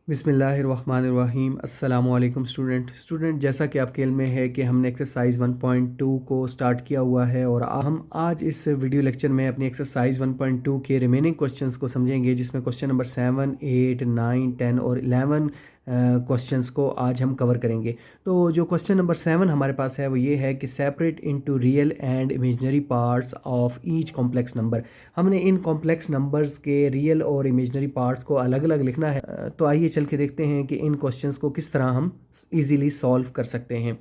बिस्मिल्लाहिर्रहमानिर्रहीम। अस्सलामुअलैकुम स्टूडेंट, जैसा कि आपके इल्म में है कि हमने एक्सरसाइज 1.2 को स्टार्ट किया हुआ है और हम आज इस वीडियो लेक्चर में अपनी एक्सरसाइज 1.2 के रिमेनिंग क्वेश्चंस को समझेंगे, जिसमें क्वेश्चन नंबर 7, 8, 9, 10 और 11 क्वेश्चंस को आज हम कवर करेंगे। तो जो क्वेश्चन नंबर 7 हमारे पास है वो ये है कि separate into real and imaginary parts of each complex number. हमने इन कॉम्प्लेक्स नंबर्स के रियल और इमेजिनरी पार्ट्स को अलग अलग लिखना है। तो आइए चल के देखते हैं कि इन क्वेश्चंस को किस तरह हम इजीली सॉल्व कर सकते हैं।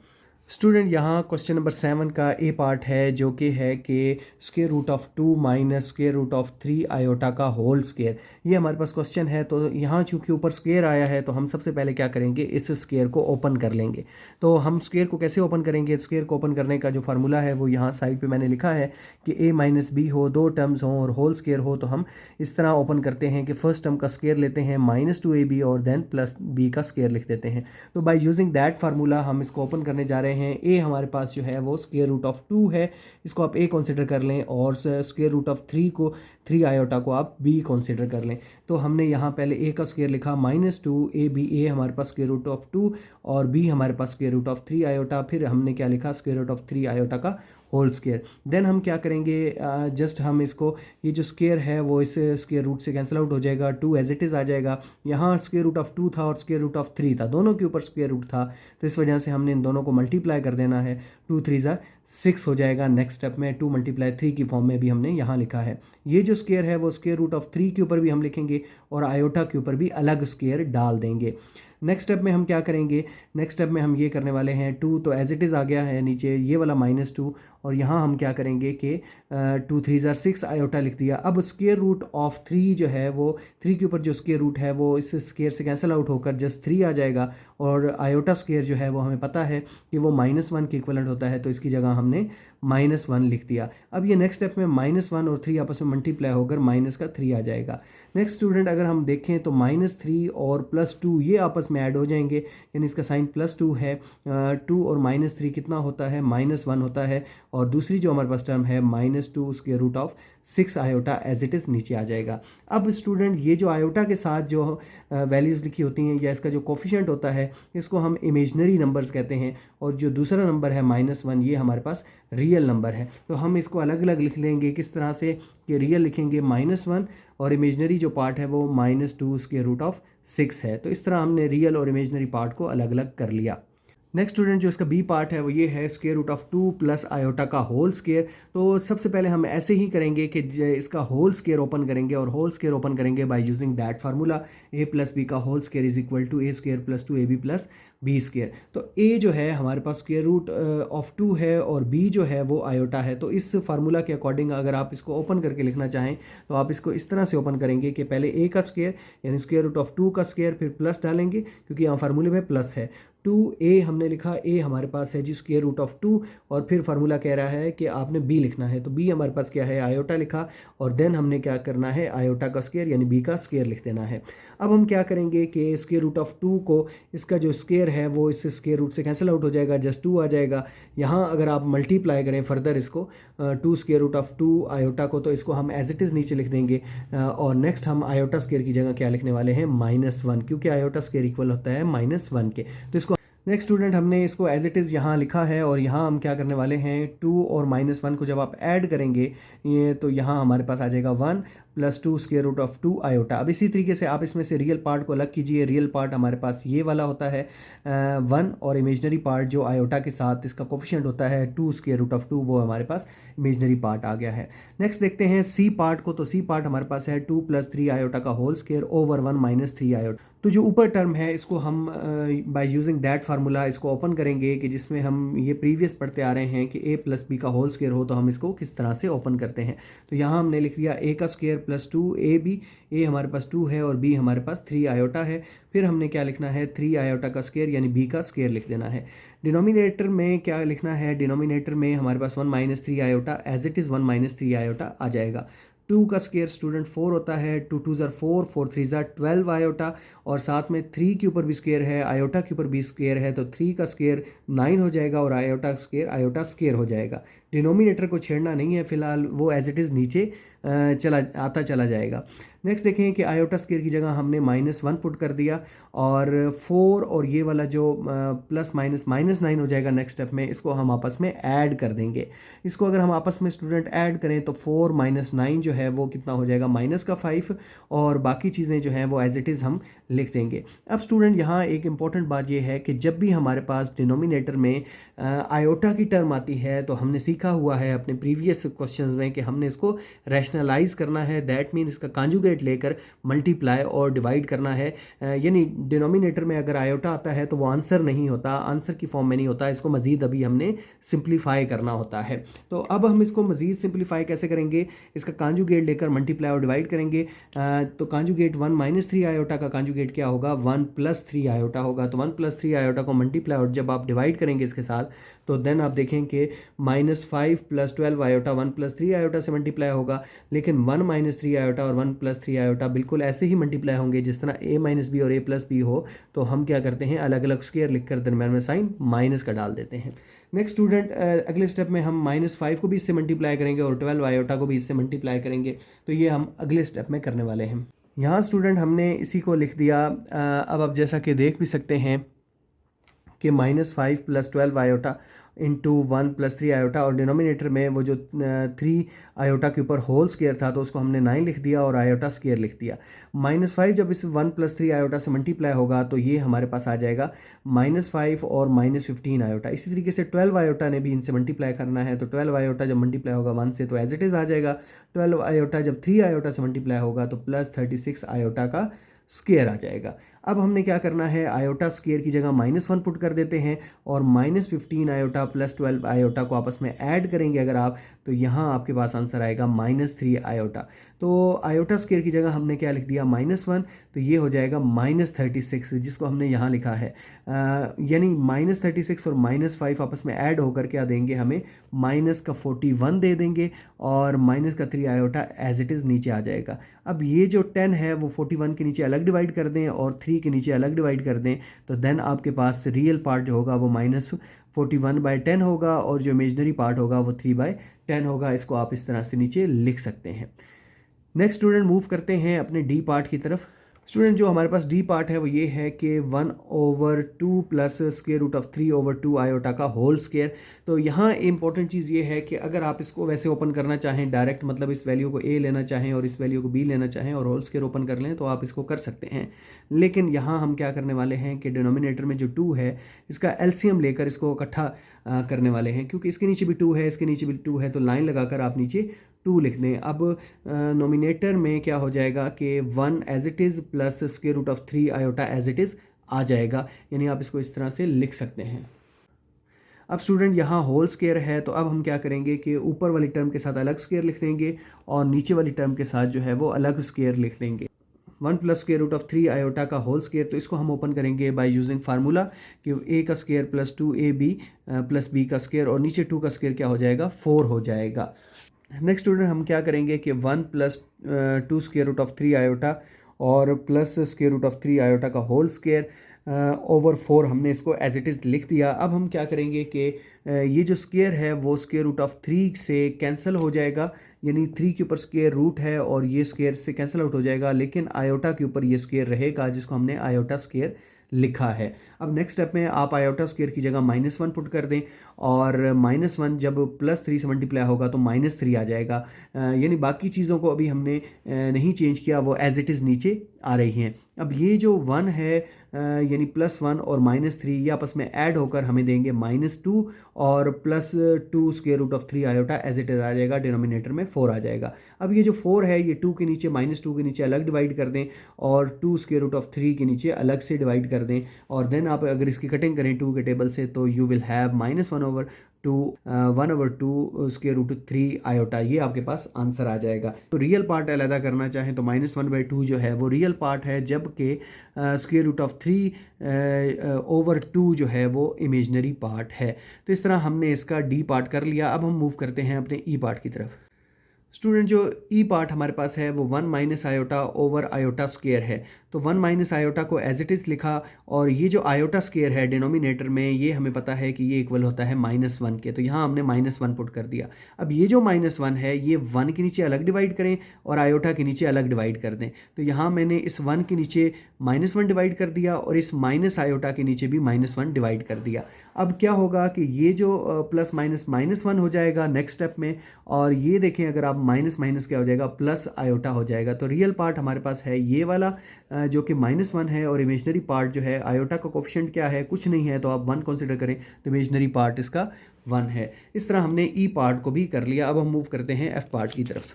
स्टूडेंट, यहाँ क्वेश्चन नंबर 7 का ए पार्ट है, जो कि है कि square root of 2 minus square root of 3 iota का होल स्क्वायर। ये हमारे पास क्वेश्चन है। तो यहाँ चूंकि ऊपर स्क्वायर आया है तो हम सबसे पहले क्या करेंगे, इस स्क्वायर को ओपन कर लेंगे। तो हम स्क्वायर को कैसे ओपन करेंगे? स्क्वायर को ओपन करने का जो फार्मूला है वो यहाँ साइड पे मैंने लिखा है कि a माइनस बी हो, दो टर्म्स हों और होल स्क्वायर हो। तो हम इस तरह ओपन करते हैं कि फर्स्ट टर्म का स्क्वायर लेते हैं -2ab और देन प्लस b का स्क्वायर लिख देते हैं। तो बाय यूजिंग दैट फार्मूला हम इसको ओपन करने जा रहे हैं। a हमारे पास जो है वो स्क्वायर रूट ऑफ 2 है, इसको आप a कंसीडर कर लें, और स्क्वायर रूट ऑफ 3 आयोटा को आप b कंसीडर कर लें। तो हमने यहाँ पहले a का स्क्वायर लिखा -2ab, a हमारे पास स्क्वायर रूट ऑफ 2 और b हमारे पास स्क्वायर रूट ऑफ 3 आयोटा। फिर हमने क्या लिखा, स्क्वायर रूट ऑफ 3 आयोटा का होल स्क्वायर। देन हम क्या करेंगे, जस्ट हम इसको, ये जो स्क्वायर है वो इस स्क्वायर रूट से कैंसिल आउट हो जाएगा, 2 एज इट इज़ आ जाएगा। यहाँ स्क्वायर रूट ऑफ 2 था और स्क्वायर रूट ऑफ 3 था, दोनों के ऊपर स्क्वायर रूट था, तो इस वजह से हमने इन दोनों को मल्टीप्लाई कर देना है। 2 3 6 हो जाएगा। नेक्स्ट स्टेप में 2 × 3 की फॉर्म में भी हमने यहाँ लिखा है। ये जो स्क्वायर है वो स्क्वायर रूट ऑफ 3 के ऊपर भी हम लिखेंगे और आयोटा के ऊपर भी अलग स्क्वायर डाल देंगे। नेक्स्ट स्टेप में हम क्या करेंगे, नेक्स्ट स्टेप में हम ये करने वाले हैं, 2 तो एज इट इज़ आ गया है नीचे ये वाला -2, और यहाँ हम क्या करेंगे कि 2 3 6 आयोटा लिख दिया। अब स्क्वायर रूट ऑफ 3 जो है वो 3 के ऊपर जो स्क्वायर रूट है वो इस स्क्वायर से कैंसिल आउट होकर जस्ट 3 आ जाएगा, और आयोटा स्क्वायर जो है वो हमें पता है कि वो -1 के इक्वलेंट होता है, तो इसकी जगह हमने -1 लिख दिया। अब ये नेक्स्ट स्टेप में -1 और 3 आपस में मल्टीप्लाई होकर -3 आ जाएगा। नेक्स्ट स्टूडेंट, अगर हम देखें तो -3 और +2 ये आपस में ऐड हो जाएंगे, यानी इसका साइन +2 है। 2 और -3 कितना होता है, -1 होता है, और दूसरी जो हमारे पास टर्म है -2 square root of 6 iota as it is नीचे आ जाएगा। अब स्टूडेंट, ये जो आयोटा के साथ जो वैल्यूज़ लिखी होती हैं या इसका जो कोफिशिएंट होता है, इसको हम इमेजनरी नंबर्स कहते हैं, और जो दूसरा नंबर है -1 ये हमारे पास रियल नंबर है। तो हम इसको अलग अलग लिख लेंगे, किस तरह से कि रियल लिखेंगे -1 और इमेजनरी जो पार्ट है वो -2 स्क्वायर रूट ऑफ 6 है। तो इस तरह हमने रियल और इमेजनरी पार्ट को अलग अलग कर लिया। नेक्स्ट स्टूडेंट, जो इसका बी पार्ट है वो ये है square root of 2 plus iota का होल स्क्वायर। तो सबसे पहले हम ऐसे ही करेंगे कि इसका होल स्क्वायर ओपन करेंगे, और होल स्क्वायर ओपन करेंगे by using that formula, a plus B का whole square is equal to a square plus 2ab plus B square. तो a जो है हमारे पास स्क्वायर रूट ऑफ 2 है और b जो है वो आयोटा है। तो इस फार्मूला के अकॉर्डिंग अगर आप इसको ओपन करके लिखना चाहें तो आप इसको इस तरह से ओपन करेंगे कि पहले a का स्क्वायर यानी स्क्वायर रूट ऑफ 2 का स्क्वायर, फिर प्लस डालेंगे क्योंकि यहाँ फार्मूले में प्लस है। 2a हमने लिखा, a हमारे पास है जी स्क्वायर रूट ऑफ 2, और फिर फार्मूला कह रहा है कि आपने b लिखना है, तो b हमारे पास क्या है, आयोटा लिखा, और देन हमने क्या करना है, आयोटा का स्क्वायर यानी b का स्क्वायर लिख देना है। अब हम क्या करेंगे कि स्क्वायर रूट ऑफ 2 को, इसका जो स्क्वायर है वो इस स्क्वायर रूट से कैंसिल आउट हो जाएगा, जस्ट 2 आ जाएगा। यहाँ अगर आप मल्टीप्लाई करें फर्दर इसको 2 स्क्वायर रूट ऑफ 2 आयोटा को, तो इसको हम एज इट इज़ नीचे लिख देंगे, और नेक्स्ट हम आयोटा स्क्वायर की जगह क्या लिखने वाले हैं, -1, क्योंकि आयोटा स्क्वायर इक्वल होता है -1 के। तो इसको नेक्स्ट स्टूडेंट, हमने इसको एज इट इज़ यहाँ लिखा है, और यहाँ हम क्या करने वाले हैं, 2 और -1 को जब आप ऐड करेंगे ये, तो यहाँ हमारे पास आ जाएगा 1 + 2 स्क्वायर रूट ऑफ 2 आयोटा। अब इसी तरीके से आप इसमें से रियल पार्ट को अलग कीजिए। रियल पार्ट हमारे पास ये वाला होता है 1, और इमेजनरी पार्ट जो आयोटा के साथ इसका कोफिशिएंट होता है 2 स्क्वायर रूट ऑफ 2, वो हमारे पास इमेजनरी पार्ट आ गया है। नेक्स्ट देखते हैं सी पार्ट को। तो सी पार्ट हमारे पास है 2 + 3 आयोटा का होल स्क्वायर ओवर 1 - 3 आयोटा। तो जो ऊपर टर्म है इसको हम बाय यूजिंग दैट फार्मूला इसको ओपन करेंगे, कि जिसमें हम ये प्रीवियस पढ़ते आ रहे हैं कि a + b का होल स्क्वायर हो, तो हम इसको किस तरह से ओपन करते हैं। तो यहाँ हमने लिख दिया a का स्क्वायर प्लस 2ab, a हमारे पास 2 है और b हमारे पास 3 आयोटा है। फिर हमने क्या लिखना है, 3 आयोटा का स्क्वायर यानी b का स्क्वायर लिख देना है। डिनोमिनेटर में क्या लिखना है, डिनोमिनेटर में हमारे पास 1 - 3 iota as it is 1 - 3 iota आ जाएगा। 2 का स्क्वायर स्टूडेंट 4 होता है, 2 2 4, 4 3 12 आयोटा, और साथ में 3 के ऊपर भी स्क्वायर है, आयोटा के ऊपर भी स्क्वायर है, तो 3 का स्क्वायर 9 हो जाएगा, और आयोटा स्क्वायर हो जाएगा। डिनोमिनेटर को छेड़ना नहीं है फिलहाल, वो एज इट इज़ नीचे चला जाएगा। नेक्स्ट देखें कि आयोटा स्क्वायर की जगह हमने -1 पुट कर दिया और 4 और ये वाला जो प्लस माइनस -9 हो जाएगा नेक्स्ट स्टेप में, इसको हम आपस में ऐड कर देंगे। इसको अगर हम आपस में स्टूडेंट ऐड करें तो 4 - 9 जो है वो कितना हो जाएगा, -5, और बाकी चीज़ें जो हैं वो एज इट इज़ हम लिख देंगे। अब स्टूडेंट यहाँ एक इंपॉर्टेंट बात ये है कि जब भी हमारे पास डिनोमिनेटर में आयोटा की टर्म आती है तो हमने सीखा हुआ है अपने प्रीवियस क्वेश्चंस में कि हमने इसको रैशनलाइज करना है। दैट मीन इसका कॉन्जुगेट लेकर मल्टीप्लाई और डिवाइड करना है। यानी डिनोमिनेटर में अगर आयोटा आता है तो वो आंसर नहीं होता, आंसर की फॉर्म में नहीं होता, इसको मज़ीद अभी हमने सिंप्लीफाई करना होता है। तो अब हम इसको मज़ीद सिंप्लीफाई कैसे करेंगे, इसका कॉन्जुगेट लेकर मल्टीप्लाई और डिवाइड करेंगे। तो कॉन्जुगेट 1 - 3 आयोटा का कॉन्जुगेट क्या होगा, 1 + 3 आयोटा होगा। तो 1 + 3 आयोटा को मल्टीप्लाई और जब आप डिवाइड करेंगे इसके साथ तो देन आप देखें कि -5 + 12 आयोटा 1 + 3 आयोटा से मल्टीप्लाई होगा। लेकिन 1 - 3 आयोटा और 1 + 3 आयोटा बिल्कुल ऐसे ही मल्टीप्लाई होंगे जिस तरह a - b और a + b हो। तो हम क्या करते हैं, अलग अलग स्क्वायर लिखकर दरम्यान में साइन माइनस का डाल देते हैं। नेक्स्ट स्टूडेंट अगले स्टेप में हम -5 को भी इससे मल्टीप्लाई करेंगे और 12 आयोटा को भी इससे मल्टीप्लाई करेंगे। तो ये हम अगले स्टेप में करने वाले हैं। यहाँ स्टूडेंट हमने इसी को लिख दिया। अब आप जैसा कि देख भी सकते हैं कि -5 + 12 आयोटा इंटू 1 + 3 आयोटा, और डिनोमिनेटर में वो जो 3 आयोटा के ऊपर होल स्क्वायर था तो उसको हमने 9 लिख दिया और आयोटा स्क्वायर लिख दिया। -5 जब इस 1 + 3 आयोटा से मल्टीप्लाई होगा तो ये हमारे पास आ जाएगा -5 और -15 आयोटा। इसी तरीके से 12 आयोटा ने भी इनसे मल्टीप्लाई करना है, तो 12 आयोटा जब मल्टीप्लाई होगा 1 से तो एज इट इज़ आ जाएगा। 12 आयोटा जब 3 आयोटा से मल्टीप्लाई होगा तो +36 आयोटा का स्क्वायर आ जाएगा। अब हमने क्या करना है, आयोटा स्क्वायर की जगह -1 पुट कर देते हैं और -15 आयोटा + 12 आयोटा को आपस में ऐड करेंगे अगर आप, तो यहाँ आपके पास आंसर आएगा -3 आयोटा। तो आयोटा स्क्वायर की जगह हमने क्या लिख दिया, -1, तो ये हो जाएगा -36 जिसको हमने यहाँ लिखा है। यानी -36 और -5 आपस में ऐड होकर क्या देंगे हमें, -41 दे देंगे और -3 आयोटा एज इट इज़ नीचे आ जाएगा। अब ये जो 10 है वो 41 के नीचे अलग डिवाइड कर दें और 3 के नीचे अलग डिवाइड कर दें, तो देन आपके पास रियल पार्ट जो होगा वो -41/10 होगा और जो इमेजनरी पार्ट होगा वो 3/10 होगा। इसको आप इस तरह से नीचे लिख सकते हैं। नेक्स्ट स्टूडेंट मूव करते हैं अपने डी पार्ट की तरफ। स्टूडेंट जो हमारे पास डी पार्ट है वो ये है कि 1/2 प्लस √3/2 आयोटा का होल स्क्वायर। तो यहाँ इंपॉर्टेंट चीज़ ये है कि अगर आप इसको वैसे ओपन करना चाहें डायरेक्ट, मतलब इस वैल्यू को a लेना चाहें और इस वैल्यू को b लेना चाहें और होल स्क्वायर ओपन कर लें तो आप इसको कर सकते हैं। लेकिन यहाँ हम क्या करने वाले हैं कि डिनोमिनेटर में जो 2 है इसका एलसीएम लेकर इसको इकट्ठा करने वाले हैं, क्योंकि इसके नीचे भी 2 है, इसके नीचे भी 2 है, तो लाइन लगाकर आप नीचे 2 लिख दें। अब नोमिनेटर में क्या हो जाएगा कि 1 as it is plus √3 iota as it is आ जाएगा, यानी आप इसको इस तरह से लिख सकते हैं। अब स्टूडेंट यहाँ होल स्क्वायर है तो अब हम क्या करेंगे कि ऊपर वाली टर्म के साथ अलग स्क्वायर लिख देंगे और नीचे वाली टर्म के साथ जो है वो अलग स्क्वायर लिख देंगे। 1 + √3 आयोटा का होल स्क्वायर, तो इसको हम ओपन करेंगे बाय यूजिंग फार्मूला कि a का square plus 2ab plus b का स्क्वायर और नीचे 2 का स्क्वायर क्या हो जाएगा, 4 हो जाएगा। नेक्स्ट स्टूडेंट हम क्या करेंगे कि 1 + 2√3 आयोटा और प्लस √3 आयोटा का होल स्क्वायर ओवर 4 हमने इसको एज इट इज़ लिख दिया। अब हम क्या करेंगे कि ये जो स्क्वायर है वो √3 से कैंसिल हो जाएगा, यानी 3 के ऊपर स्क्वायर रूट है और ये स्क्वायर से कैंसिल आउट हो जाएगा, लेकिन आयोटा के ऊपर ये स्क्वायर रहेगा जिसको हमने आयोटा स्क्वायर लिखा है। अब नेक्स्ट स्टेप में आप आयोटा स्क्वायर की जगह -1 पुट कर दें और -1 जब +3 से मल्टीप्लाई होगा तो -3 आ जाएगा। यानी बाकी चीज़ों को अभी हमने नहीं चेंज किया, वो एज इट इज़ नीचे आ रही हैं। अब ये जो 1 है यानी +1 और -3 ये आपस में ऐड होकर हमें देंगे -2 और +2 √3 आयोटा एज इट इज़ आ जाएगा, डिनोमिनेटर में 4 आ जाएगा। अब ये जो 4 है ये 2 के नीचे -2 के नीचे अलग डिवाइड कर दें और 2 √3 के नीचे अलग से डिवाइड कर दें और देन आप अगर इसकी कटिंग करें 2 के टेबल से तो यू विल हैव -1/2 √3 आयोटा, ये आपके पास आंसर आ जाएगा। तो रियल पार्ट अलग करना चाहें तो -1/2 जो है वो रियल पार्ट है, जबकि √3/2 जो है वो इमेजनरी पार्ट है। तो इस तरह हमने इसका डी पार्ट कर लिया। अब हम मूव करते हैं अपने ई पार्ट की तरफ। स्टूडेंट जो ई पार्ट हमारे पास है वो 1 - आयोटा ओवर आयोटा स्क्वायर है। तो 1 माइनस आयोटा को एज इट इज़ लिखा, और ये जो आयोटा स्क्वायर है डिनोमिनेटर में, ये हमें पता है कि ये इक्वल होता है -1 के, तो यहाँ हमने -1 पुट कर दिया। अब ये जो -1 है ये 1 के नीचे अलग डिवाइड करें और आयोटा के नीचे अलग डिवाइड कर दें। तो यहाँ मैंने इस 1 के नीचे -1 डिवाइड कर दिया और इस माइनस आयोटा के नीचे भी -1 डिवाइड कर दिया। अब क्या होगा कि ये जो प्लस माइनस -1 हो जाएगा नेक्स्ट स्टेप में, और ये देखें अगर आप माइनस माइनस क्या हो जाएगा, प्लस आयोटा हो जाएगा। तो रियल पार्ट हमारे पास है ये वाला जो कि -1 है, और इमेजनरी पार्ट जो है आयोटा का कोफिशिएंट क्या है, कुछ नहीं है, तो आप 1 कंसिडर करें तो इमेजनरी पार्ट इसका 1 है। इस तरह हमने ई पार्ट को भी कर लिया। अब हम मूव करते हैं एफ पार्ट की तरफ।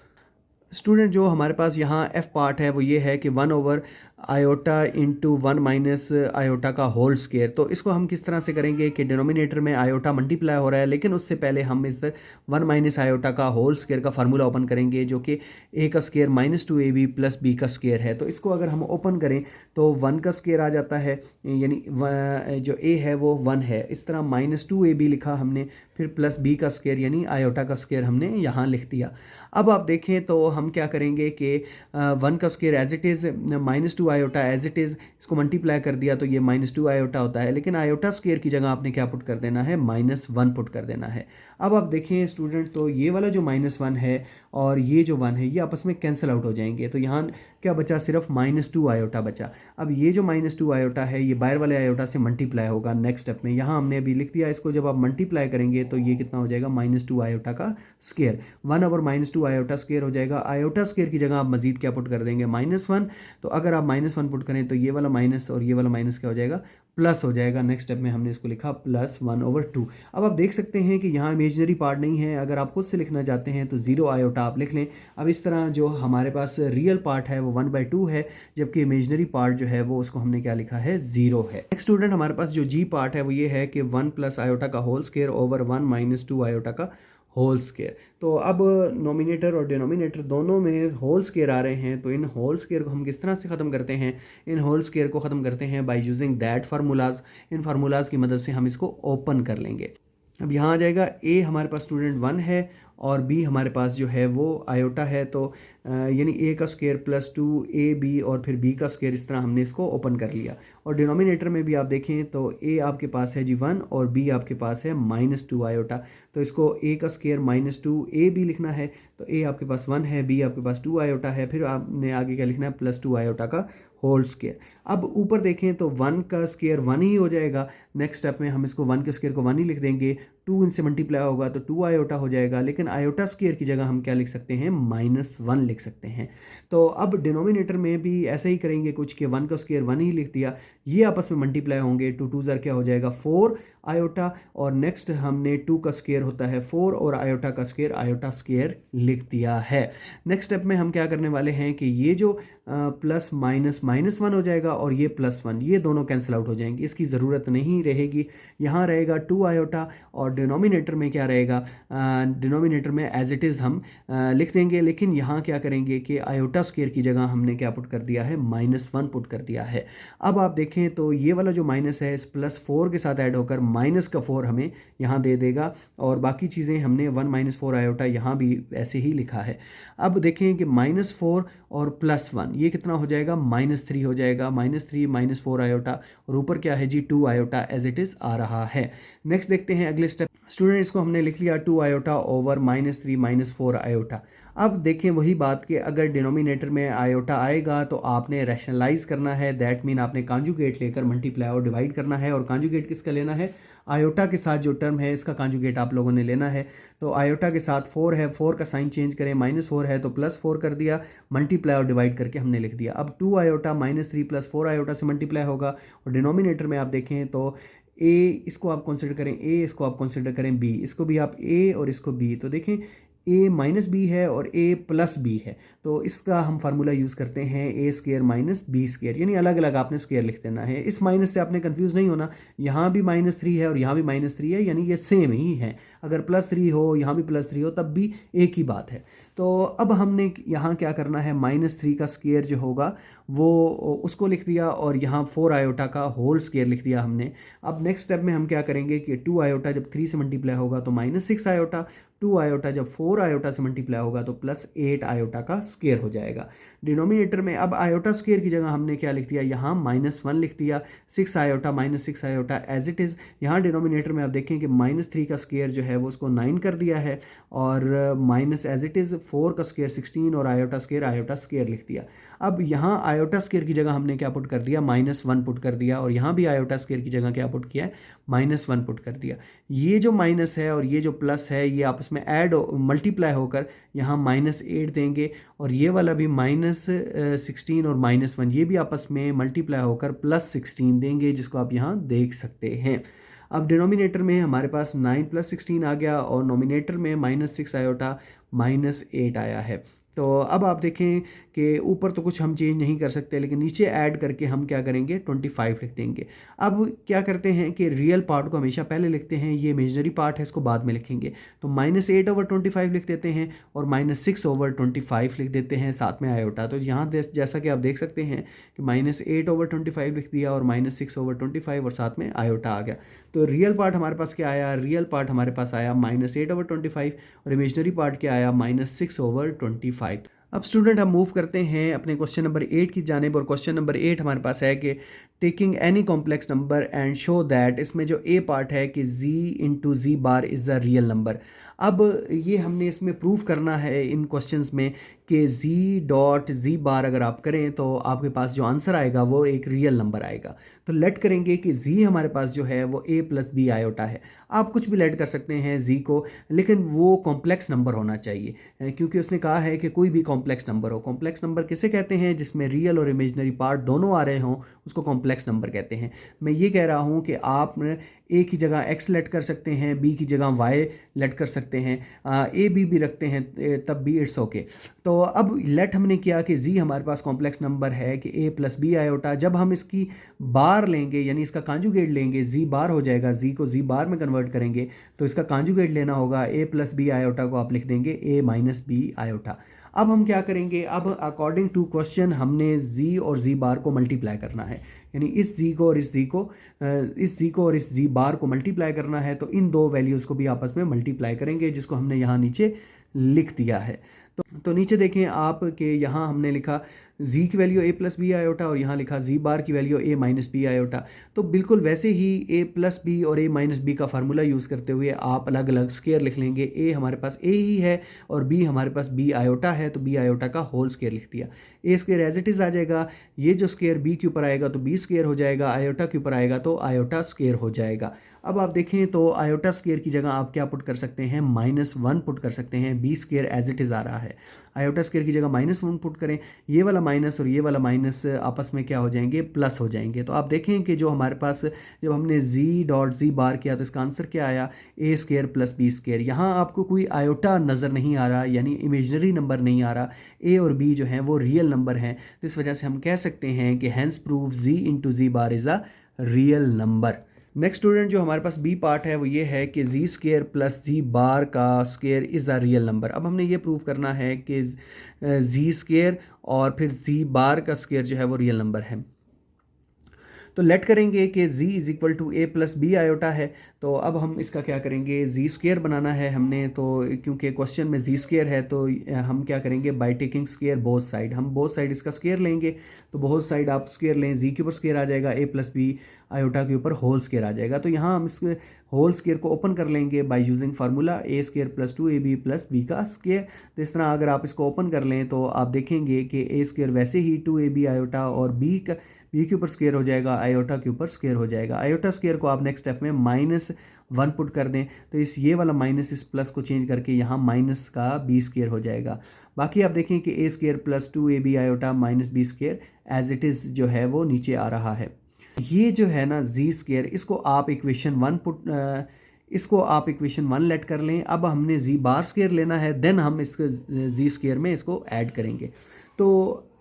स्टूडेंट जो हमारे पास यहाँ एफ पार्ट है वो ये है कि 1 over iota into 1 minus iota का होल स्क्वायर। तो इसको हम किस तरह से करेंगे कि डिनोमिनेटर में आयोटा मल्टीप्लाई हो रहा है, लेकिन उससे पहले हम इस 1 माइनस आयोटा का होल स्क्वायर का फार्मूला ओपन करेंगे, जो कि ए का स्क्वायर -2ab प्लस बी का स्क्वायर है। तो इसको अगर हम ओपन करें तो 1 का स्क्वायर आ जाता है, यानी जो ए है वो 1 है। इस तरह -2ab लिखा हमने, फिर प्लस बी का स्क्वायर यानी आयोटा का स्क्वायर हमने यहाँ लिख दिया। अब आप देखें तो हम क्या करेंगे कि 1 का square as it is -2 iota as it is, इसको मल्टीप्लाई कर दिया तो ये -2 आयोटा होता है, लेकिन आयोटा स्क्वायर की जगह आपने क्या पुट कर देना है, -1 पुट कर देना है। अब आप देखें स्टूडेंट, तो ये वाला जो -1 है और ये जो 1 है ये आपस में कैंसिल आउट हो जाएंगे। तो यहाँ क्या बचा, सिर्फ -2 आयोटा बचा। अब ये जो -2 आयोटा है ये बाहर वाले आयोटा से मल्टीप्लाई होगा नेक्स्ट स्टेप में। यहाँ हमने अभी लिख दिया इसको, जब आप मल्टीप्लाई करेंगे तो ये कितना हो जाएगा, -2 आयोटा का स्क्वायर। 1 ओवर -2 आयोटा स्क्वायर हो जाएगा। आयोटा स्क्वायर की जगह आप मजीद क्या पुट कर देंगे, -1। तो अगर आप -1 पुट करें तो ये वाला माइनस और ये वाला माइनस क्या हो जाएगा, प्लस हो जाएगा। नेक्स्ट स्टेप में हमने इसको लिखा +1/2। अब आप देख सकते हैं कि यहाँ इमेजिनरी पार्ट नहीं है। अगर आप खुद से लिखना चाहते हैं तो 0 आयोटा आप लिख लें। अब इस तरह जो हमारे पास रियल पार्ट है वो 1/2 है, जबकि इमेजिनरी पार्ट जो है वो उसको हमने क्या लिखा है, 0 है। नेक्स्ट स्टूडेंट हमारे पास जो जी पार्ट है वो ये है कि 1 प्लस आयोटा का whole square over 1 minus 2 iota का होल स्क्वायर। तो अब नोमिनेटर और डिनोमिनेटर दोनों में होल स्क्वायर आ रहे हैं, तो इन होल स्क्वायर को हम किस तरह से ख़त्म करते हैं, इन होल स्क्वायर को ख़त्म करते हैं bye using that formulas. In formulas की मदद से हम इसको ओपन कर लेंगे। अब यहाँ आ जाएगा ए हमारे पास स्टूडेंट 1 है और बी हमारे पास जो है वो आयोटा है। तो यानी ए का स्क्वायर +2ab और फिर बी का स्क्वायर, इस तरह हमने इसको ओपन कर लिया। और डिनोमिनेटर में भी आप देखें तो ए आपके पास है जी 1 और बी आपके पास है -2 आयोटा। तो इसको ए का स्क्वायर -2ab लिखना है। तो ए आपके पास 1 है, बी आपके पास 2 आयोटा है, फिर आपने आगे क्या लिखना है, +2 आयोटा का होल स्क्वायर। अब ऊपर देखें तो 1 का स्क्वायर 1 ही हो जाएगा। नेक्स्ट स्टेप में हम इसको 1 के स्क्वायर को 1 ही लिख देंगे। 2 इनसे मल्टीप्लाई होगा तो 2 आयोटा हो जाएगा, लेकिन आयोटा स्क्वायर की जगह हम क्या लिख सकते हैं, -1 लिख सकते हैं। तो अब डिनोमिनेटर में भी ऐसे ही करेंगे कुछ कि 1 का स्क्वायर 1 ही लिख दिया, ये आपस में मल्टीप्लाई होंगे। 2 2 ज़र क्या हो जाएगा, 4 आयोटा, और नेक्स्ट हमने 2 का स्क्वायर होता है 4 और आयोटा का स्क्वायर आयोटा स्क्वायर लिख दिया है। नेक्स्ट स्टेप में हम क्या करने वाले हैं कि ये जो प्लस माइनस -1 हो जाएगा और ये +1, ये दोनों कैंसिल आउट हो जाएंगे, इसकी ज़रूरत नहीं रहेगी। यहाँ रहेगा 2 आयोटा और डिनोमिनेटर में क्या रहेगा, डिनोमिनेटर में एज इट इज़ हम लिख देंगे, लेकिन यहाँ क्या करेंगे कि आयोटा स्क्वायर की जगह हमने क्या पुट कर दिया है, -1 पुट कर दिया है। अब आप देखें तो ये वाला जो माइनस है इस +4 के साथ ऐड होकर -4 हमें यहाँ दे देगा, और बाकी चीज़ें हमने 1 - 4 आयोटा यहाँ भी ऐसे ही लिखा है। अब देखें कि -4 और +1 ये कितना हो जाएगा, -3 हो जाएगा। -3 - 4 आयोटा और ऊपर क्या है जी 2 आयोटा एज इट इज़ आ रहा है। नेक्स्ट देखते हैं अगले स्टेप। स्टूडेंट इसको हमने लिख लिया 2 आयोटा ओवर -3 - 4 आयोटा। अब देखें वही बात कि अगर डिनोमिनेटर में आयोटा आएगा तो आपने रैशनलाइज करना है, दैट मीन आपने कांजुगेट लेकर मल्टीप्लाई और डिवाइड करना है। और कांजुगेट किसका लेना है, आयोटा के साथ जो टर्म है इसका कांजुगेट आप लोगों ने लेना है। तो आयोटा के साथ 4 है, 4 का साइन चेंज करें, -4 है तो +4 कर दिया, मल्टीप्लाई और डिवाइड करके हमने लिख दिया। अब 2 आयोटा -3 + 4 आयोटा से मल्टीप्लाई होगा, और डिनोमिनेटर में आप देखें तो ए इसको आप कंसिडर करें, ए इसको आप कंसिडर करें, बी इसको भी आप ए और इसको बी। तो देखें ए -b है और a + b है, तो इसका हम फार्मूला यूज़ करते हैं a² - b², यानी अलग अलग आपने स्क्वायर लिख देना है। इस माइनस से आपने कंफ्यूज नहीं होना, यहाँ भी -3 है और यहाँ भी -3 है, यानी ये सेम ही है। अगर +3 हो, यहाँ भी +3 हो, तब भी एक ही बात है। तो अब हमने यहाँ क्या करना है, -3 का स्क्वायर जो होगा वो उसको लिख दिया, और यहाँ 4 आयोटा का होल स्क्वायर लिख दिया हमने। अब नेक्स्ट स्टेप में हम क्या करेंगे कि 2 आयोटा जब 3 से मल्टीप्लाई होगा तो -6 आयोटा, 2 आयोटा जब 4 आयोटा से मल्टीप्लाई होगा तो प्लस 8 आयोटा का स्क्वायर हो जाएगा। डिनोमिनेटर में अब आयोटा स्क्वायर की जगह हमने क्या लिख दिया, यहाँ -1 लिख दिया, 6 iota -6 iota as it is. यहाँ डिनोमिनेटर में आप देखें कि -3 का स्क्वायर जो है वो उसको 9 कर दिया है, और माइनस एज इट इज़ 4 का स्क्वायर 16 और आयोटा स्क्वायर लिख दिया। अब यहाँ आयोटा स्क्वायर की जगह हमने क्या पुट कर दिया, -1 पुट कर दिया, और यहाँ भी आयोटा स्क्वायर की जगह क्या पुट किया है, -1 पुट कर दिया। ये जो माइनस है और ये जो प्लस है ये आपस में ऐड मल्टीप्लाई होकर यहाँ -8 देंगे, और ये वाला भी -16 और -1 ये भी आपस में मल्टीप्लाई होकर +16 देंगे, जिसको आप यहाँ देख सकते हैं। अब डिनोमिनेटर में हमारे पास 9 + 16 आ गया, और नोमिनेटर में -6 आयोटा -8 आया है। तो अब आप देखें कि ऊपर तो कुछ हम चेंज नहीं कर सकते, लेकिन नीचे ऐड करके हम क्या करेंगे, 25 लिख देंगे। अब क्या करते हैं कि रियल पार्ट को हमेशा पहले लिखते हैं, ये इमेजनरी पार्ट है इसको बाद में लिखेंगे। तो -8/25 लिख देते हैं, और -6/25 लिख देते हैं, साथ में आयोटा। तो यहाँ जैसा कि आप देख सकते हैं कि -8/25 लिख दिया, और -6/25 और साथ में आयोटा आ गया। तो रियल पार्ट हमारे पास क्या आया, रियल पार्ट हमारे पास आया -8/25, और इमेजनरी पार्ट क्या आया, -6/25। अब स्टूडेंट हम मूव करते हैं अपने क्वेश्चन नंबर 8 की जानिब, और क्वेश्चन नंबर 8 हमारे पास है कि taking any complex number and show that, इसमें जो ए पार्ट है कि z is the real number. अब ये हमने इसमें प्रूव करना है इन क्वेश्चंस में कि z अगर आप करें तो आपके पास जो आंसर आएगा वो एक रियल नंबर आएगा। तो लेट करेंगे कि z हमारे पास जो है वो a + b आयोटा है। आप कुछ भी लेट कर सकते हैं z को, लेकिन वो कॉम्प्लेक्स नंबर होना चाहिए, क्योंकि उसने कहा है कि कोई भी कॉम्प्लेक्स नंबर हो। कॉम्प्लेक्स नंबर किसे कहते हैं, जिसमें रियल और इमेजनरी पार्ट दोनों आ रहे हों, उसको कॉम्प्लेक्स नंबर कहते हैं। मैं ये कह रहा हूँ कि आप ए की जगह x लेट कर सकते हैं, बी की जगह y लेट कर सकते हैं, ए बी भी रखते हैं, तब भी इट्स ओके। तो अब लेट हमने किया कि z हमारे पास कॉम्प्लेक्स नंबर है कि a + b आयोटा। जब हम इसकी बार लेंगे यानी इसका कांजुगेट लेंगे, z बार हो जाएगा, z को z बार में कन्वर्ट करेंगे तो इसका कांजुगेट लेना होगा, a + b आयोटा को आप लिख देंगे a - b आयोटा। अब हम क्या करेंगे, अब अकॉर्डिंग टू क्वेश्चन हमने z और z बार को मल्टीप्लाई करना है, यानी इस z को और इस z बार को मल्टीप्लाई करना है। तो इन दो वैल्यूज़ को भी आपस में मल्टीप्लाई करेंगे, जिसको हमने यहाँ नीचे लिख दिया है। तो नीचे देखें आप कि यहाँ हमने लिखा z की वैल्यू a + b आयोटा, और यहाँ लिखा z बार की वैल्यू a - b आयोटा। तो बिल्कुल वैसे ही a + b और a - b का फार्मूला यूज़ करते हुए आप अलग अलग स्क्वायर लिख लेंगे। a हमारे पास a ही है और b हमारे पास b आयोटा है, तो b आयोटा का होल स्क्वायर लिख दिया। a square as it is आ जाएगा, ये जो स्क्वायर b के ऊपर आएगा तो b स्क्वायर हो जाएगा, आयोटा के ऊपर आएगा तो आयोटा स्क्वायर हो जाएगा। अब आप देखें तो आयोटा स्क्वायर की जगह आप क्या पुट कर सकते हैं, -1 पुट कर सकते हैं, b square as it is आ रहा है। आयोटा स्क्वायर की जगह -1 पुट करें, ये वाला माइनस और ये वाला माइनस आपस में क्या हो जाएंगे, प्लस हो जाएंगे। तो आप देखें कि जो हमारे पास जब हमने z बार किया तो इसका आंसर क्या आया, a स्क्वायर + b स्क्वायर। यहाँ आपको कोई आयोटा नज़र नहीं आ रहा, यानी इमेजनरी नंबर नहीं आ रहा, a और b जो हैं वो रियल नंबर हैं। तो इस वजह से हम कह सकते हैं कि hence prove z × z bar is a real number. Next student जो हमारे पास बी पार्ट है वो ये है कि z² + z बार का square is a real number. अब हमने ये प्रूव करना है कि z² और फिर z बार का स्क्वायर जो है वो रियल नंबर है। तो लेट करेंगे कि z = a + b आयोटा है। तो अब हम इसका क्या करेंगे, z² बनाना है हमने। तो क्योंकि क्वेश्चन में z² है तो हम क्या करेंगे, by taking square both side, हम बोथ साइड इसका स्क्वायर लेंगे। तो बोथ साइड आप स्क्वायर लें, z के ऊपर स्क्वायर आ जाएगा, a + b आयोटा के ऊपर होल स्क्वायर आ जाएगा। तो यहाँ हम इस होल स्क्वायर को ओपन कर लेंगे by using formula a² + 2ab + b का स्क्वायर। तो इस तरह अगर आप इसको ओपन कर लें तो आप देखेंगे कि a² वैसे ही 2ab आयोटा और b के ऊपर स्क्वायर हो जाएगा, आयोटा के ऊपर स्क्वायर हो जाएगा। आयोटा स्क्वायर को आप नेक्स्ट स्टेप में -1 पुट कर दें, तो ये वाला माइनस इस प्लस को चेंज करके यहाँ माइनस का b² हो जाएगा। बाकी आप देखें कि a² + 2ab iota - b² as it is जो है वो नीचे आ रहा है। ये जो है ना z² इसको आप इक्वेशन 1 लेट कर लें। अब हमने z बार स्क्वायर लेना है, देन हम इसको z² में इसको ऐड करेंगे। तो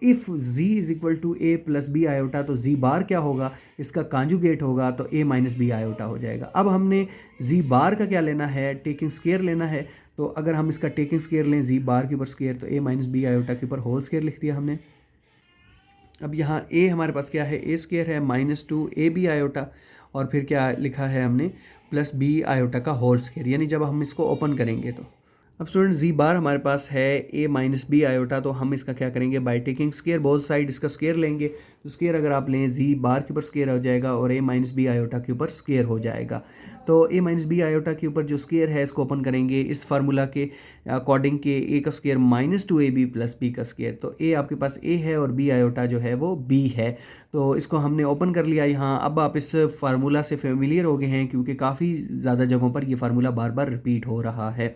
if z = a + b iota, तो z बार क्या होगा, इसका कांजुगेट होगा, तो a - b आयोटा हो जाएगा। अब हमने z बार का क्या लेना है, टेकिंग स्क्वायर लेना है। तो अगर हम इसका टेकिंग स्क्वायर लें z बार के ऊपर स्क्वायर, तो a - b आयोटा के ऊपर होल स्क्वायर लिख दिया हमने। अब यहाँ a हमारे पास क्या है, a² है -2ab आयोटा, और फिर क्या लिखा है हमने, +b आयोटा का होल स्क्वायर। यानी जब हम इसको ओपन करेंगे तो अब स्टूडेंट जी बार हमारे पास है ए माइनस बी आयोटा, तो हम इसका क्या करेंगे, by taking square both side इसका स्केयर लेंगे। तो स्केयर अगर आप लें जी बार के ऊपर स्केयर हो जाएगा और ए माइनस बी आयोटा के ऊपर स्केयर हो जाएगा। तो ए माइनस बी आयोटा के ऊपर जो स्केयर है इसको ओपन करेंगे इस फार्मूला के अकॉर्डिंग के ए का square minus two A B plus B का स्केयर। तो ए आपके पास ए है और बी आयोटा जो है वो बी है। तो इसको हमने ओपन कर लिया यहाँ। अब आप इस फार्मूला से फेमिलियर हो गए हैं क्योंकि काफ़ी ज़्यादा जगहों पर ये फार्मूला बार बार रिपीट हो रहा है।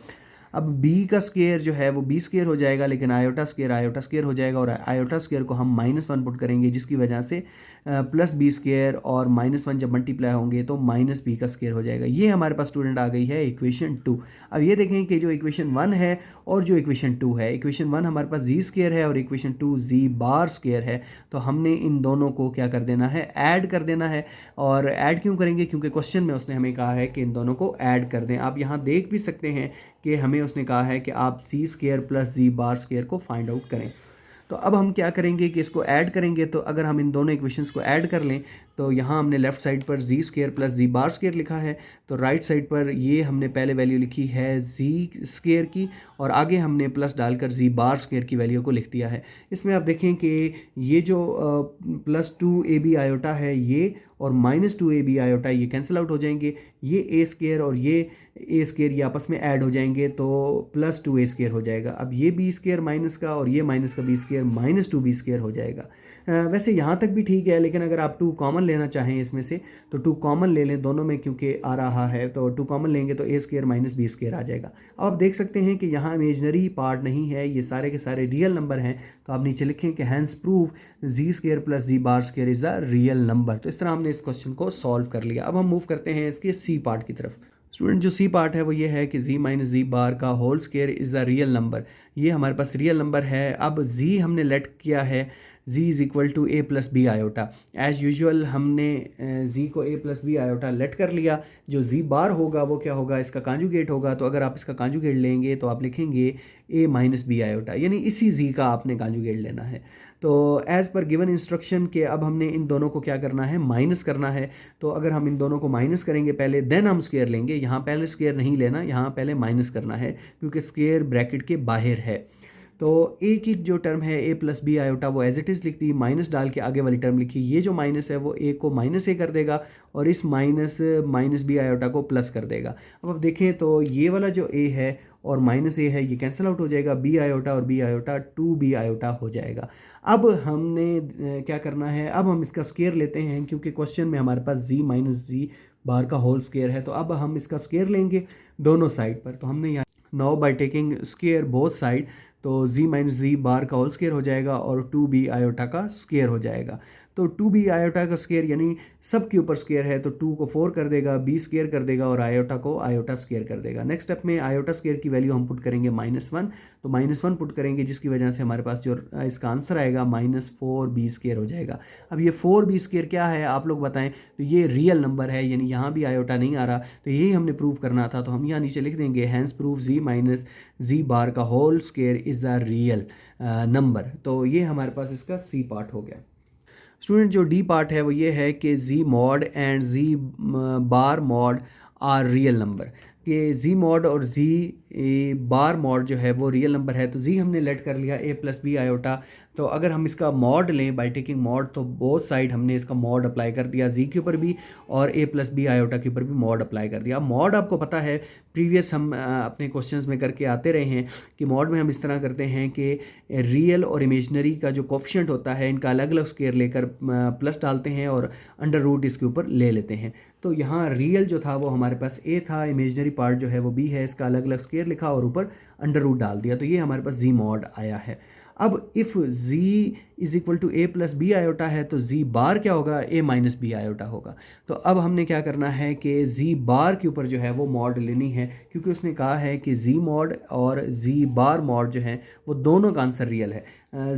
अब b का स्केयर जो है वो b स्केयर हो जाएगा, लेकिन आयोटा स्केयर हो जाएगा और आयोटा स्केयर को हम -1 पुट करेंगे, जिसकी वजह से प्लस बी स्केयर और -1 जब मल्टीप्लाई होंगे तो माइनस बी का स्केयर हो जाएगा। ये हमारे पास स्टूडेंट आ गई है इक्वेशन 2। अब ये देखें कि जो इक्वेशन 1 है और जो इक्वेशन 2 है, इक्वेशन 1 हमारे पास जी स्केयर है और इक्वेशन 2 जी बार स्केयर है। तो हमने इन दोनों को क्या कर देना है, ऐड कर देना है। और ऐड क्यों करेंगे, क्योंकि क्वेश्चन में उसने हमें कहा है कि इन दोनों को ऐड कर दें। आप यहाँ देख भी सकते हैं कि हमें उसने कहा है कि आप सी square plus Z bar square को फाइंड आउट करें। तो अब हम क्या करेंगे कि इसको ऐड करेंगे। तो अगर हम इन दोनों इक्वेशंस को ऐड कर लें तो यहाँ हमने लेफ़्ट साइड पर जी square plus Z bar square लिखा है, तो राइट साइड पर ये हमने पहले वैल्यू लिखी है जी स्केयर की और आगे हमने प्लस डालकर जी बार स्केयर की वैल्यू को लिख दिया है। इसमें आप देखें कि ये जो plus two A B iota है ये और minus two A B iota ये कैंसिल आउट हो जाएंगे। ये ए स्केयर और ये ए स्केयर ये आपस में ऐड हो जाएंगे तो प्लस टू ए स्केयर हो जाएगा। अब ये बी स्केयर माइनस का और ये माइनस का B square minus two B square हो जाएगा। वैसे यहाँ तक भी ठीक है, लेकिन अगर आप टू कॉमन लेना चाहें इसमें से तो टू कॉमन ले लें दोनों में, क्योंकि आ रहा है तो टू कॉमन लेंगे तो ए स्केयर माइनस बी स्केयर आ जाएगा। अब आप देख सकते हैं कि यहाँ इमेजनरी पार्ट नहीं है, ये सारे के सारे रियल नंबर हैं। तो आप नीचे लिखें कि hence prove Z square plus Z bar square is a real number. तो इस तरह हमने इस क्वेश्चन को सॉल्व कर लिया। अब हम मूव करते हैं इसके सी पार्ट की तरफ। स्टूडेंट जो सी पार्ट है वो ये है कि z माइनस जी बार का whole square is a real number. ये हमारे पास रियल नंबर है। अब z हमने लेट किया है z is equal to A plus B iota. As usual हमने z को a plus B iota let कर लिया। जो z बार होगा वो क्या होगा, इसका कॉन्जुगेट होगा। तो अगर आप इसका कॉन्जुगेट लेंगे तो आप लिखेंगे a माइनस बी आयोटा, यानी इसी z का आपने कॉन्जुगेट लेना है। तो एज़ पर गिवन इंस्ट्रक्शन के अब हमने इन दोनों को क्या करना है, माइनस करना है। तो अगर हम इन दोनों को माइनस करेंगे पहले, देन हम स्केयर लेंगे। यहाँ पहले स्केयर नहीं लेना, यहाँ पहले माइनस करना है क्योंकि स्केयर ब्रैकेट के बाहर है। तो ए की जो टर्म है ए प्लस बी आयोटा वो एज इट इज़ लिख दी, माइनस डाल के आगे वाली टर्म लिखी। ये जो माइनस है वो ए को माइनस ए कर देगा और इस माइनस बी आयोटा को प्लस कर देगा। अब आप देखें तो ये वाला जो ए है और माइनस ए है ये कैंसिल आउट हो जाएगा, बी आयोटा और B iota two B iota हो जाएगा। अब हमने क्या करना है, अब हम इसका स्केयर लेते हैं क्योंकि क्वेश्चन में हमारे पास जी माइनस जी बार का होल स्केयर है। तो अब हम इसका स्केयर लेंगे दोनों साइड पर। तो हमने यहाँ now by taking square both side, तो z माइनस जी बार का होल स्केयर हो जाएगा और टू बी आयोटा का स्केयर हो जाएगा। तो टू बी आयोटा का स्केयर यानी सब के ऊपर स्केयर है, तो टू को 4 कर देगा, बी स्केयर कर देगा और आयोटा को आयोटा स्केयर कर देगा। नेक्स्ट स्टेप में आयोटा स्केयर की वैल्यू हम पुट करेंगे -1, तो -1 पुट करेंगे जिसकी वजह से हमारे पास जो इसका आंसर आएगा -4 बी स्केयर हो जाएगा। अब ये 4 बी स्केयर क्या है आप लोग बताएं। तो ये रियल नंबर है, यानी यहाँ भी आयोटा नहीं आ रहा, तो यही हमने प्रूव करना था। तो हम यहाँ नीचे लिख देंगे hence prove Z minus Z bar का whole square is a real number. तो ये हमारे पास इसका सी पार्ट हो गया। स्टूडेंट जो डी पार्ट है वो ये है कि z mod and z bar mod are real number, कि जी मॉड और जी बार मॉड जो है वो रियल नंबर है। तो जी हमने लेट कर लिया ए प्लस बी आयोटा। तो अगर हम इसका मॉड लें बाय टेकिंग मॉड, तो बोथ साइड हमने इसका मॉड अप्लाई कर दिया, जी के ऊपर भी और ए प्लस बी आयोटा के ऊपर भी मॉड अप्लाई कर दिया। मॉड आपको पता है प्रीवियस हम अपने क्वेश्चंस में करके आते रहे हैं कि मॉड में हम इस तरह करते हैं कि रियल और इमेजनरी का जो कोफिशिएंट होता है इनका अलग अलग स्केयर लेकर प्लस डालते हैं और अंडर रूट इसके ऊपर ले लेते हैं। तो यहाँ रियल जो था वो हमारे पास ए था, इमेजनरी पार्ट जो है वो बी है, इसका अलग अलग स्केयर लिखा और ऊपर अंडर रूट डाल दिया। तो ये हमारे पास जी मॉड आया है। अब if z is equal to A plus B iota है तो z बार क्या होगा, a माइनस बी आयोटा होगा। तो अब हमने क्या करना है कि z बार के ऊपर जो है वो मॉड लेनी है, क्योंकि उसने कहा है कि z मॉड और z बार मॉड जो है वो दोनों का आंसर रियल है।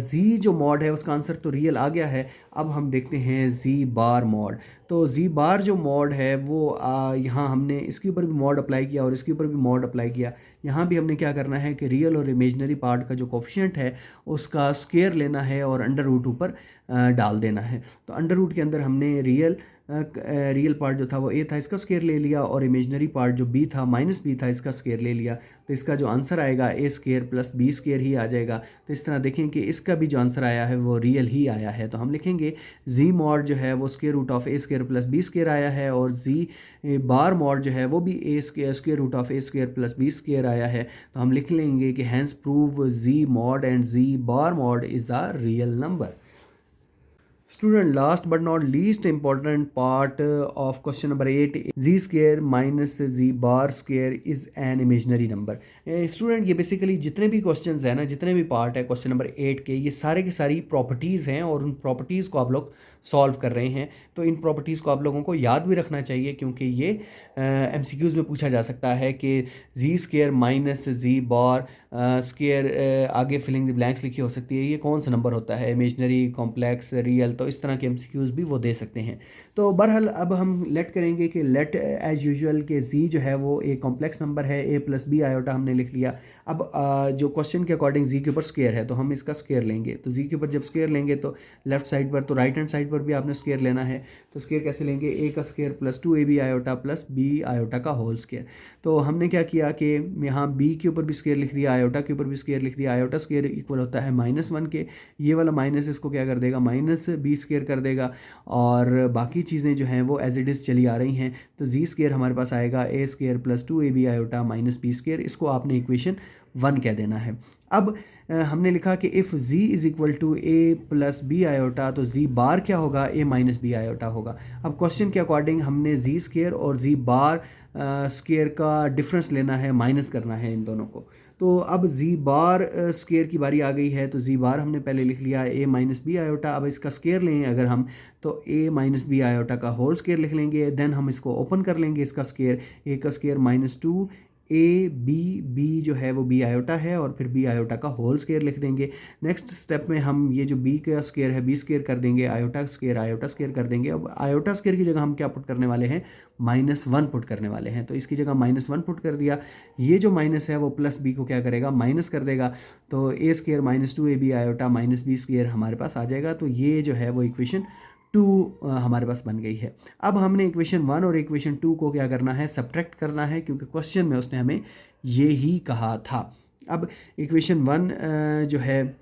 z जो मॉड है उसका आंसर तो रियल आ गया है। अब हम देखते हैं z बार मॉड। तो z बार जो मॉड है वो यहाँ हमने इसके ऊपर भी मॉड अप्लाई किया और इसके ऊपर भी मॉड अप्लाई किया। यहाँ भी हमने क्या करना है कि रियल और इमेजनरी पार्ट का जो कोफिशिएंट है उसका स्केयर लेना है और अंडर रूट ऊपर डाल देना है। तो अंडर रूट के अंदर हमने रियल रियल पार्ट जो था वो ए था, इसका स्क्वायर ले लिया, और इमेजनरी पार्ट जो बी था माइनस बी था, इसका स्क्वायर ले लिया। तो इसका जो आंसर आएगा a square plus B square ही आ जाएगा। तो इस तरह देखें कि इसका भी जो आंसर आया है वो रियल ही आया है। तो हम लिखेंगे जी मॉड जो है वो square root of A square plus B square आया है, और जी बार मॉड जो है वो भी a square root of A square plus B square आया है। तो हम लिख लेंगे कि hence prove z mod and z bar mod is a real number. Student, last but not least important part of question number 8, z square minus z bar square is an imaginary number. Student ये basically जितने भी questions हैं ना, जितने भी part है question number 8 के, ये सारे के सारी प्रॉपर्टीज़ हैं और उन प्रॉपर्टीज़ को आप लोग सॉल्व कर रहे हैं। तो इन प्रॉपर्टीज़ को आप लोगों को याद भी रखना चाहिए, क्योंकि ये MCQs में पूछा जा सकता है कि जी square minus Z bar square, आगे फिलिंग द ब्लैंक्स लिखी हो सकती है, ये कौन सा नंबर होता है, इमेजनरी, कॉम्प्लेक्स, रियल। तो इस तरह के MCQs भी वो दे सकते हैं। तो बहरहाल अब हम लेट करेंगे कि लेट एज यूजुअल के जी जो है वो एक कॉम्प्लेक्स नंबर है, ए प्लस बी आयोटा हमने लिख लिया। अब जो क्वेश्चन के अकॉर्डिंग जी के ऊपर स्क्वायर है, तो हम इसका स्क्वायर लेंगे। तो जी के ऊपर जब स्क्वायर लेंगे तो लेफ्ट साइड पर, तो राइट हैंड साइड पर भी आपने स्क्वायर लेना है। तो स्क्वायर कैसे लेंगे, ए का square plus 2ab iota plus B iota का होल स्क्वायर। तो हमने क्या किया कि यहाँ बी के ऊपर भी स्क्वायर लिख दिया, आयोटा के ऊपर भी स्क्वायर लिख दिया। आयोटा स्क्वायर इक्वल होता है -1 के, ये वाला माइनस इसको क्या कर देगा, माइनस बी स्क्वायर कर देगा, और बाकी चीज़ें जो हैं वो एज इट इज़ चली आ रही हैं। तो जी स्क्वायर हमारे पास आएगा a square plus 2ab iota minus b square. इसको आपने इक्वेशन 1 कह देना है। अब हमने लिखा कि if z is equal to A plus B iota, तो z बार क्या होगा, a माइनस बी आयोटा होगा। अब क्वेश्चन के अकॉर्डिंग हमने z स्क्वायर और z बार स्क्वायर का डिफरेंस लेना है, माइनस करना है इन दोनों को। तो अब z बार स्क्वायर की बारी आ गई है। तो z बार हमने पहले लिख लिया a माइनस बी आयोटा। अब इसका स्क्वायर लें अगर हम, तो a माइनस बी आयोटा का होल स्क्वायर लिख लेंगे। देन हम इसको ओपन कर लेंगे, इसका स्क्वायर, a का स्क्वायर -2 ए बी जो है वो बी आयोटा है, और फिर बी आयोटा का होल स्क्वायर लिख देंगे। नेक्स्ट स्टेप में हम ये जो बी का स्क्वायर है बी स्क्वायर कर देंगे, आयोटा स्क्वायर कर देंगे। अब आयोटा स्क्वायर की जगह हम क्या पुट करने वाले हैं, -1 पुट करने वाले हैं। तो इसकी जगह -1 पुट कर दिया। ये जो माइनस है वो प्लस बी को क्या करेगा, माइनस कर देगा। तो a square -2ab iota minus b square हमारे पास आ जाएगा। तो ये जो है वो इक्वेशन 2 हमारे पास बन गई है। अब हमने इक्वेशन 1 और इक्वेशन 2 को क्या करना है, सब्ट्रैक्ट करना है, क्योंकि क्वेश्चन में उसने हमें ये ही कहा था। अब इक्वेशन 1 जो है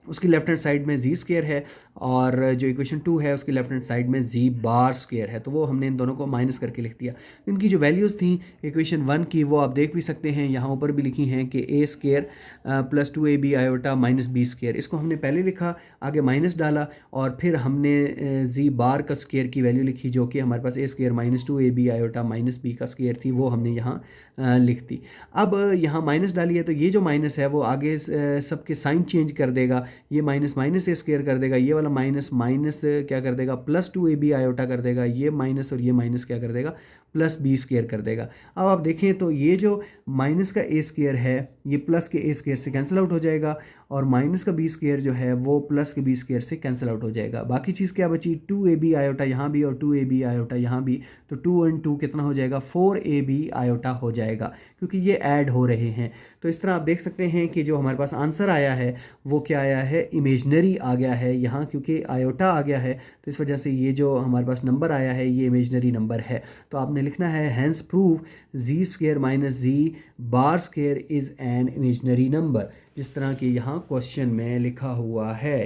उसकी लेफ्ट हैंड साइड में जी स्क्वायर है, और जो इक्वेशन 2 है उसकी लेफ्ट हैंड साइड में जी बार स्क्वायर है। तो वो हमने इन दोनों को माइनस करके लिख दिया। इनकी जो वैल्यूज़ थी इक्वेशन 1 की वो आप देख भी सकते हैं, यहाँ ऊपर भी लिखी हैं कि a square plus 2ab iota minus b square. इसको हमने पहले लिखा, आगे माइनस डाला, और फिर हमने जी बार का स्क्वायर की वैल्यू लिखी, जो कि हमारे पास a square -2ab iota minus b का स्क्वायर थी, वो हमने यहाँ लिख दी। अब यहाँ माइनस डालिए, तो ये जो माइनस है वो आगे सबके साइन चेंज कर देगा, ये माइनस माइनस ए स्क्वायर कर देगा, ये वाला माइनस माइनस क्या कर देगा, प्लस 2ab आयोटा कर देगा, ये माइनस और ये माइनस क्या कर देगा, प्लस बी स्क्वायर कर देगा। अब आप देखें तो ये जो माइनस का ए स्क्वायर है ये प्लस के ए स्क्वायर से कैंसिल आउट हो जाएगा, और माइनस का बी स्क्वायर जो है वो प्लस के बी स्क्वायर से कैंसिल आउट हो जाएगा। बाकी चीज़ क्या बची, 2ab आयोटा यहाँ भी और 2ab आयोटा यहाँ भी। तो 2 और 2 कितना हो जाएगा, 4ab आयोटा हो जाएगा, क्योंकि ये ऐड हो रहे हैं। तो इस तरह आप देख सकते हैं कि जो हमारे पास आंसर आया है वो क्या आया है, इमेजनरी आ गया है यहाँ, क्योंकि आयोटा आ गया है। तो इस वजह से ये जो हमारे पास नंबर आया है ये इमेजनरी नंबर है। तो आपने लिखना है hence prove Z square minus Z bar square is an imaginary number, जिस तरह कि यहाँ क्वेश्चन में लिखा हुआ है।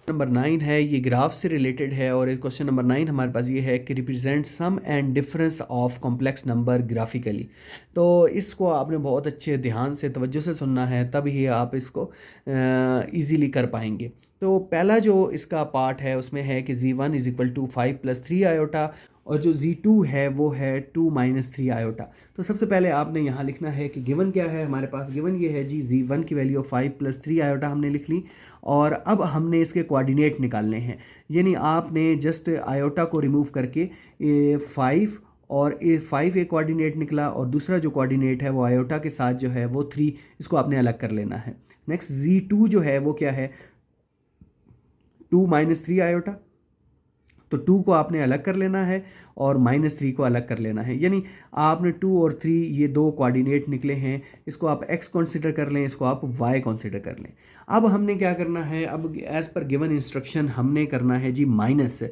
नंबर 9 है, ये ग्राफ से रिलेटेड है, और क्वेश्चन नंबर 9 हमारे पास ये है कि represent sum and difference of complex number graphically. तो इसको आपने बहुत अच्छे ध्यान से तवज्जो से सुनना है, तब ही आप इसको ईज़िली कर पाएंगे। तो पहला जो इसका पार्ट है उसमें है कि z1 is equal to 5 + 3 iota, और जो z2 है वो है 2 - 3 आयोटा। तो सबसे पहले आपने यहाँ लिखना है कि गिवन क्या है हमारे पास, गिवन ये है जी z1 की वैल्यू 5 + 3 आयोटा हमने लिख ली, और अब हमने इसके कोऑर्डिनेट निकालने हैं। यानी आपने जस्ट आयोटा को रिमूव करके 5 और 5 एक कोऑर्डिनेट निकला, और दूसरा जो कोऑर्डिनेट है वो आयोटा के साथ जो है वो 3, इसको आपने अलग कर लेना है। नेक्स्ट z2 जो है वो क्या है, 2 - 3 आयोटा। तो 2 को आपने अलग कर लेना है और -3 को अलग कर लेना है। यानी आपने 2 और 3 ये दो कोऑर्डिनेट निकले हैं, इसको आप x कंसीडर कर लें, इसको आप y कंसीडर कर लें। अब हमने क्या करना है, अब एज़ पर गिवन इंस्ट्रक्शन हमने करना है जी माइनस।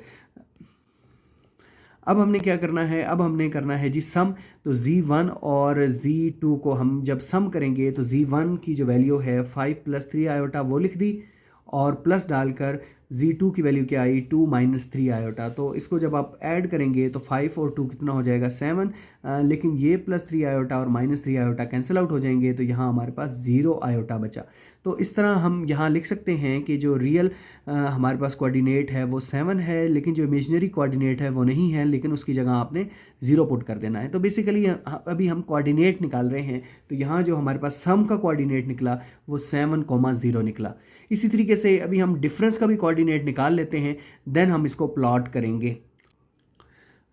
अब हमने क्या करना है, अब हमने करना है जी सम। तो Z1 और Z2 को हम जब सम करेंगे तो Z1 की जो वैल्यू है 5 + 3 आयोटा वो लिख दी, और प्लस डालकर Z2 की वैल्यू क्या आई, 2 - 3 आयोटा। तो इसको जब आप ऐड करेंगे तो 5 और 2 कितना हो जाएगा, 7। लेकिन ये +3 आयोटा और -3 आयोटा कैंसिल आउट हो जाएंगे, तो यहाँ हमारे पास 0 आयोटा बचा। तो इस तरह हम यहाँ लिख सकते हैं कि जो रियल हमारे पास कोऑर्डिनेट है वो 7 है, लेकिन जो इमेजिनरी कोऑर्डिनेट है वो नहीं है, लेकिन उसकी जगह आपने 0 पुट कर देना है। तो बेसिकली अभी हम कोऑर्डिनेट निकाल रहे हैं, तो यहाँ जो हमारे पास सम का कोऑर्डिनेट निकला वो 7,0 निकला। इसी तरीके से अभी हम डिफरेंस का भी कोऑर्डिनेट निकाल लेते हैं, देन हम इसको प्लॉट करेंगे।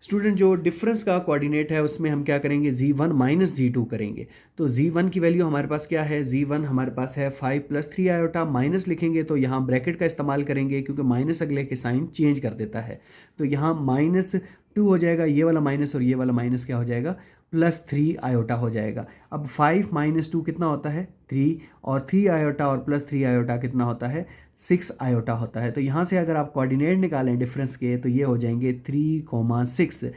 स्टूडेंट, जो डिफरेंस का कोऑर्डिनेट है उसमें हम क्या करेंगे, Z1 - Z2 करेंगे। तो Z1 की वैल्यू हमारे पास क्या है, Z1 हमारे पास है 5 + 3 आयोटा, माइनस लिखेंगे तो यहाँ ब्रैकेट का इस्तेमाल करेंगे क्योंकि माइनस अगले के साइन चेंज कर देता है। तो यहाँ -2 हो जाएगा, ये वाला माइनस और ये वाला माइनस क्या हो जाएगा, +3 आयोटा हो जाएगा। अब 5 - 2 कितना होता है, 3, और 3 आयोटा और +3 आयोटा कितना होता है, 6 आयोटा होता है। तो यहाँ से अगर आप कोऑर्डिनेट निकालें डिफरेंस के तो ये हो जाएंगे 3,6।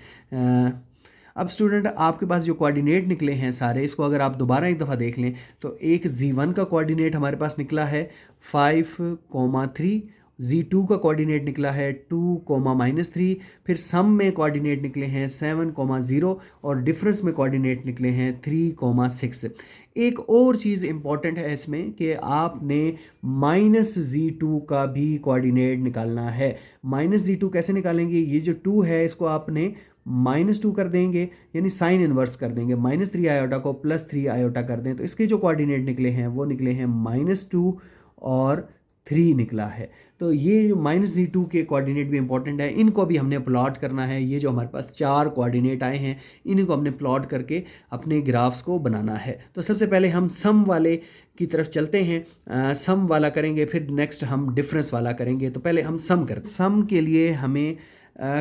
अब स्टूडेंट, आपके पास जो कोऑर्डिनेट निकले हैं सारे, इसको अगर आप दोबारा एक दफ़ा देख लें तो एक Z1 का कोऑर्डिनेट हमारे पास निकला है 5,3, Z2 का कोऑर्डिनेट निकला है 2,-3, फिर सम में कोऑर्डिनेट निकले हैं 7,0 और डिफरेंस में कोऑर्डिनेट निकले हैं 3,6। एक और चीज़ इंपॉर्टेंट है इसमें कि आपने -Z2 का भी कोऑर्डिनेट निकालना है। -Z2 कैसे निकालेंगे, ये जो 2 है इसको आपने -2 कर देंगे, यानी साइन इन्वर्स कर देंगे। -3 आयोटा को +3 आयोटा कर दें तो इसके जो कोऑर्डिनेट निकले हैं वो निकले हैं -2 और 3 निकला है। तो ये -Z2 के कोऑर्डिनेट भी इंपॉर्टेंट है, इनको भी हमने प्लॉट करना है। ये जो हमारे पास 4 कोऑर्डिनेट आए हैं इन्हीं को हमने प्लॉट करके अपने ग्राफ्स को बनाना है। तो सबसे पहले हम सम वाले की तरफ चलते हैं, सम वाला करेंगे, फिर नेक्स्ट हम डिफरेंस वाला करेंगे। तो पहले हम सम करते हैं। सम के लिए हमें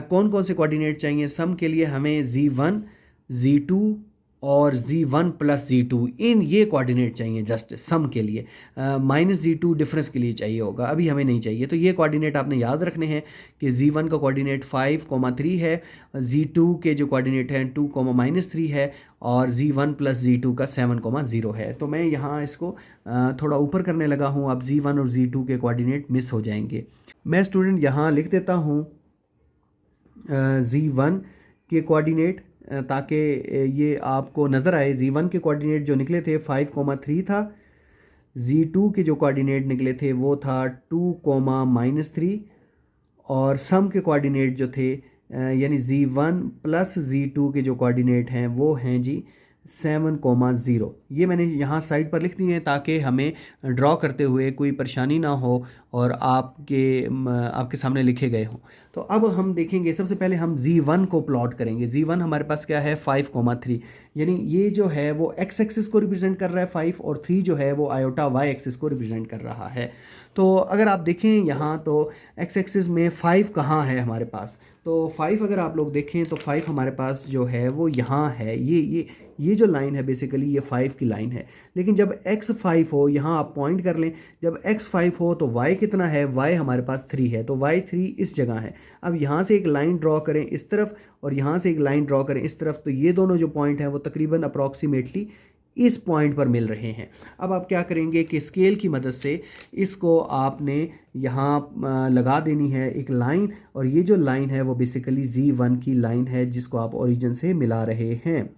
कौन कौन से कोऑर्डिनेट चाहिए, सम के लिए हमें Z1, Z2 और Z1 + Z2, इन ये कोऑर्डिनेट चाहिए जस्ट सम के लिए। -Z2 डिफरेंस के लिए चाहिए होगा, अभी हमें नहीं चाहिए। तो ये कोऑर्डिनेट आपने याद रखने हैं कि Z1 का कोऑर्डिनेट 5,3 है, Z2 के जो कोऑर्डिनेट हैं 2,-3 है, और Z1 + Z2 का 7,0 है। तो मैं यहाँ इसको थोड़ा ऊपर करने लगा हूँ, अब Z1 और Z2 के कोऑर्डिनेट मिस हो जाएंगे। मैं स्टूडेंट यहाँ लिख देता हूँ Z1 के कोऑर्डिनेट, ताकि ये आपको नज़र आए। Z1 के कोऑर्डिनेट जो निकले थे 5,3 था, Z2 के जो कोऑर्डिनेट निकले थे वो था 2,-3, और सम के कोऑर्डिनेट जो थे यानी Z1 + Z2 के जो कोऑर्डिनेट हैं वो हैं जी 7,0। ये मैंने यहाँ साइड पर लिख दिए हैं ताकि हमें ड्रॉ करते हुए कोई परेशानी ना हो और आपके सामने लिखे गए हों। तो अब हम देखेंगे, सबसे पहले हम Z1 को प्लॉट करेंगे। Z1 हमारे पास क्या है, 5,3, यानी ये जो है वो x एक्सिस को रिप्रेजेंट कर रहा है 5, और 3 जो है वो आयोटा y एक्सिस को रिप्रेजेंट कर रहा है। तो अगर आप देखें यहाँ तो x एक्सिस में 5 कहाँ है हमारे पास, तो 5 अगर आप लोग देखें तो 5 हमारे पास जो है वो यहाँ है। ये जो लाइन है बेसिकली ये 5 की लाइन है। लेकिन जब x 5 हो, यहाँ आप पॉइंट कर लें, जब x 5 हो तो y कितना है, y हमारे पास 3 है, तो y 3 इस जगह है। अब यहाँ से एक लाइन ड्रॉ करें इस तरफ और यहाँ से एक लाइन ड्रॉ करें इस तरफ, तो ये दोनों जो पॉइंट हैं वो तकरीबन अप्रॉक्सीमेटली इस पॉइंट पर मिल रहे हैं। अब आप क्या करेंगे कि स्केल की मदद से इसको आपने यहाँ लगा देनी है एक लाइन, और ये जो लाइन है वो बेसिकली Z1 की लाइन है जिसको आप ओरिजिन से मिला रहे हैं।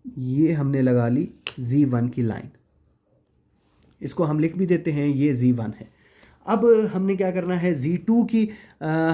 ये हमने लगा ली Z1 की लाइन, इसको हम लिख भी देते हैं, ये Z1 है। अब हमने क्या करना है, Z2 की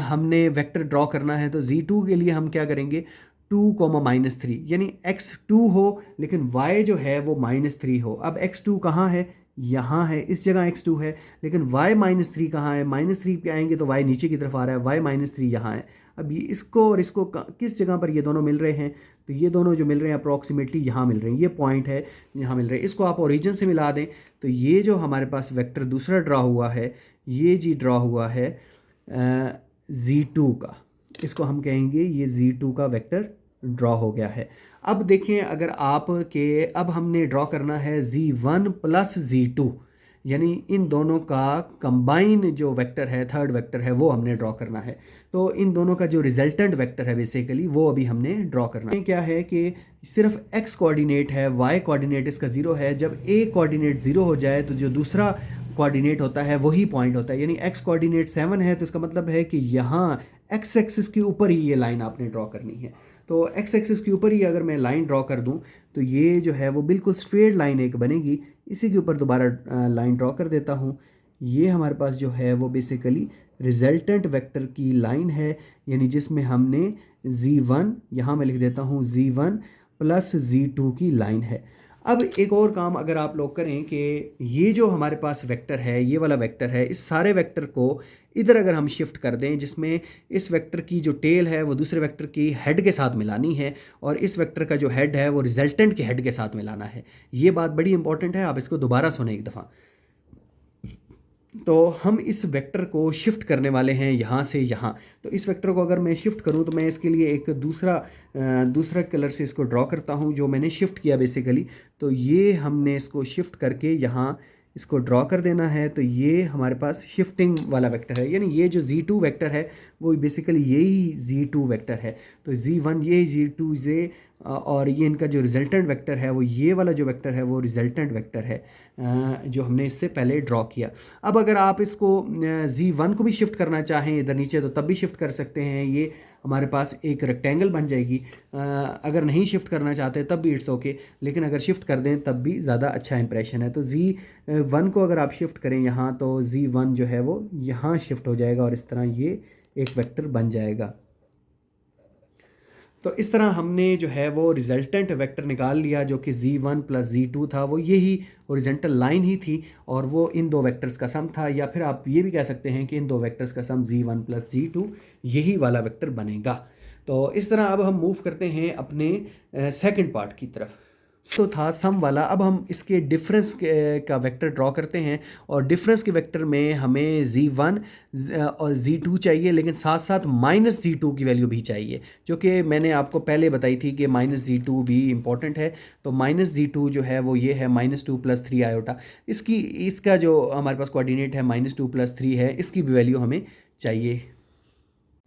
हमने वेक्टर ड्रॉ करना है। तो Z2 के लिए हम क्या करेंगे, 2,-3, यानी x2 हो लेकिन y जो है वो -3 हो। अब x2 कहाँ है, यहाँ है, इस जगह x2 है, लेकिन y -3 कहाँ है, -3 पे आएंगे तो y नीचे की तरफ आ रहा है, y -3 यहाँ है। अब ये इसको और इसको किस जगह पर ये दोनों मिल रहे हैं, तो ये दोनों जो मिल रहे हैं अप्रॉक्सीमेटली यहाँ मिल रहे हैं, ये पॉइंट है यहाँ मिल रहे हैं। इसको आप ओरिजिन से मिला दें तो ये जो हमारे पास वेक्टर दूसरा ड्रॉ हुआ है, ये जी ड्रॉ हुआ है Z2 का, इसको हम कहेंगे ये Z2 का वेक्टर ड्रॉ हो गया है। अब देखें, अगर आप के अब हमने ड्रॉ करना है Z1 + Z2, यानी इन दोनों का कंबाइन जो वेक्टर है, थर्ड वेक्टर है, वो हमने ड्रॉ करना है। तो इन दोनों का जो रिजल्टेंट वेक्टर है बेसिकली वो अभी हमने ड्रॉ करना है। क्या है कि सिर्फ एक्स कोऑर्डिनेट है, वाई कोऑर्डिनेट इसका ज़ीरो है। जब ए कोऑर्डिनेट ज़ीरो हो जाए तो जो दूसरा कोऑर्डिनेट होता है वही पॉइंट होता है। यानी एक्स कोऑर्डिनेट 7 है तो इसका मतलब है कि यहाँ एक्स एक्सिस के ऊपर ही ये लाइन आपने ड्रॉ करनी है। तो एक्स एक्सिस के ऊपर ही अगर मैं लाइन ड्रॉ कर दूं तो ये जो है वो बिल्कुल स्ट्रेट लाइन एक बनेगी। इसी के ऊपर दोबारा लाइन ड्रॉ कर देता हूँ। ये हमारे पास जो है वो बेसिकली रिजल्टेंट वेक्टर की लाइन है, यानी जिसमें हमने z1, यहाँ मैं लिख देता हूँ z1 प्लस z2 की लाइन है। अब एक और काम अगर आप लोग करें कि ये जो हमारे पास वेक्टर है, ये वाला वेक्टर है, इस सारे वेक्टर को इधर अगर हम शिफ्ट कर दें, जिसमें इस वेक्टर की जो टेल है वो दूसरे वेक्टर की हेड के साथ मिलानी है और इस वेक्टर का जो हेड है वो रिजल्टेंट के हेड के साथ मिलाना है। ये बात बड़ी इंपॉर्टेंट है, आप इसको दोबारा सुने एक दफ़ा। तो हम इस वेक्टर को शिफ्ट करने वाले हैं यहाँ से यहाँ। तो इस वेक्टर को अगर मैं शिफ्ट करूँ तो मैं इसके लिए एक दूसरा कलर से इसको ड्रॉ करता हूँ जो मैंने शिफ्ट किया बेसिकली। तो ये हमने इसको शिफ्ट करके यहाँ इसको ड्रॉ कर देना है। तो ये हमारे पास शिफ्टिंग वाला वेक्टर है, यानी ये जो z2 वेक्टर है वो बेसिकली यही z2 वेक्टर है। तो z1 ये z2 ये और ये इनका जो रिजल्टेंट वेक्टर है वो ये वाला जो वेक्टर है वो रिजल्टेंट वेक्टर है जो हमने इससे पहले ड्रॉ किया। अब अगर आप इसको z1 को भी शिफ्ट करना चाहें इधर नीचे तो तब भी शिफ्ट कर सकते हैं। ये हमारे पास एक रेक्टेंगल बन जाएगी। अगर नहीं शिफ्ट करना चाहते तब भी इट्स ओके, लेकिन अगर शिफ्ट कर दें तब भी ज़्यादा अच्छा इंप्रेशन है। तो z1 को अगर आप शिफ्ट करें यहाँ तो z1 जो है वो यहाँ शिफ्ट हो जाएगा और इस तरह ये एक वेक्टर बन जाएगा। तो इस तरह हमने जो है वो रिजल्टेंट वेक्टर निकाल लिया जो कि z1 प्लस z2 था, वो यही ओरिजेंटल लाइन ही थी और वो इन दो वेक्टर्स का सम था। या फिर आप ये भी कह सकते हैं कि इन दो वेक्टर्स का सम z1 प्लस z2 यही वाला वेक्टर बनेगा। तो इस तरह अब हम मूव करते हैं अपने सेकंड पार्ट की तरफ। तो था सम वाला। अब हम इसके डिफरेंस का वेक्टर ड्रॉ करते हैं और डिफरेंस के वेक्टर में हमें z1 और z2 चाहिए, लेकिन साथ साथ माइनस z2 की वैल्यू भी चाहिए, जो कि मैंने आपको पहले बताई थी कि माइनस z2 भी इम्पॉर्टेंट है। तो माइनस z2 जो है वो ये है -2 + 3 आयोटा। इसका जो हमारे पास कोऑर्डिनेट है -2 + 3 है, इसकी भी वैल्यू हमें चाहिए।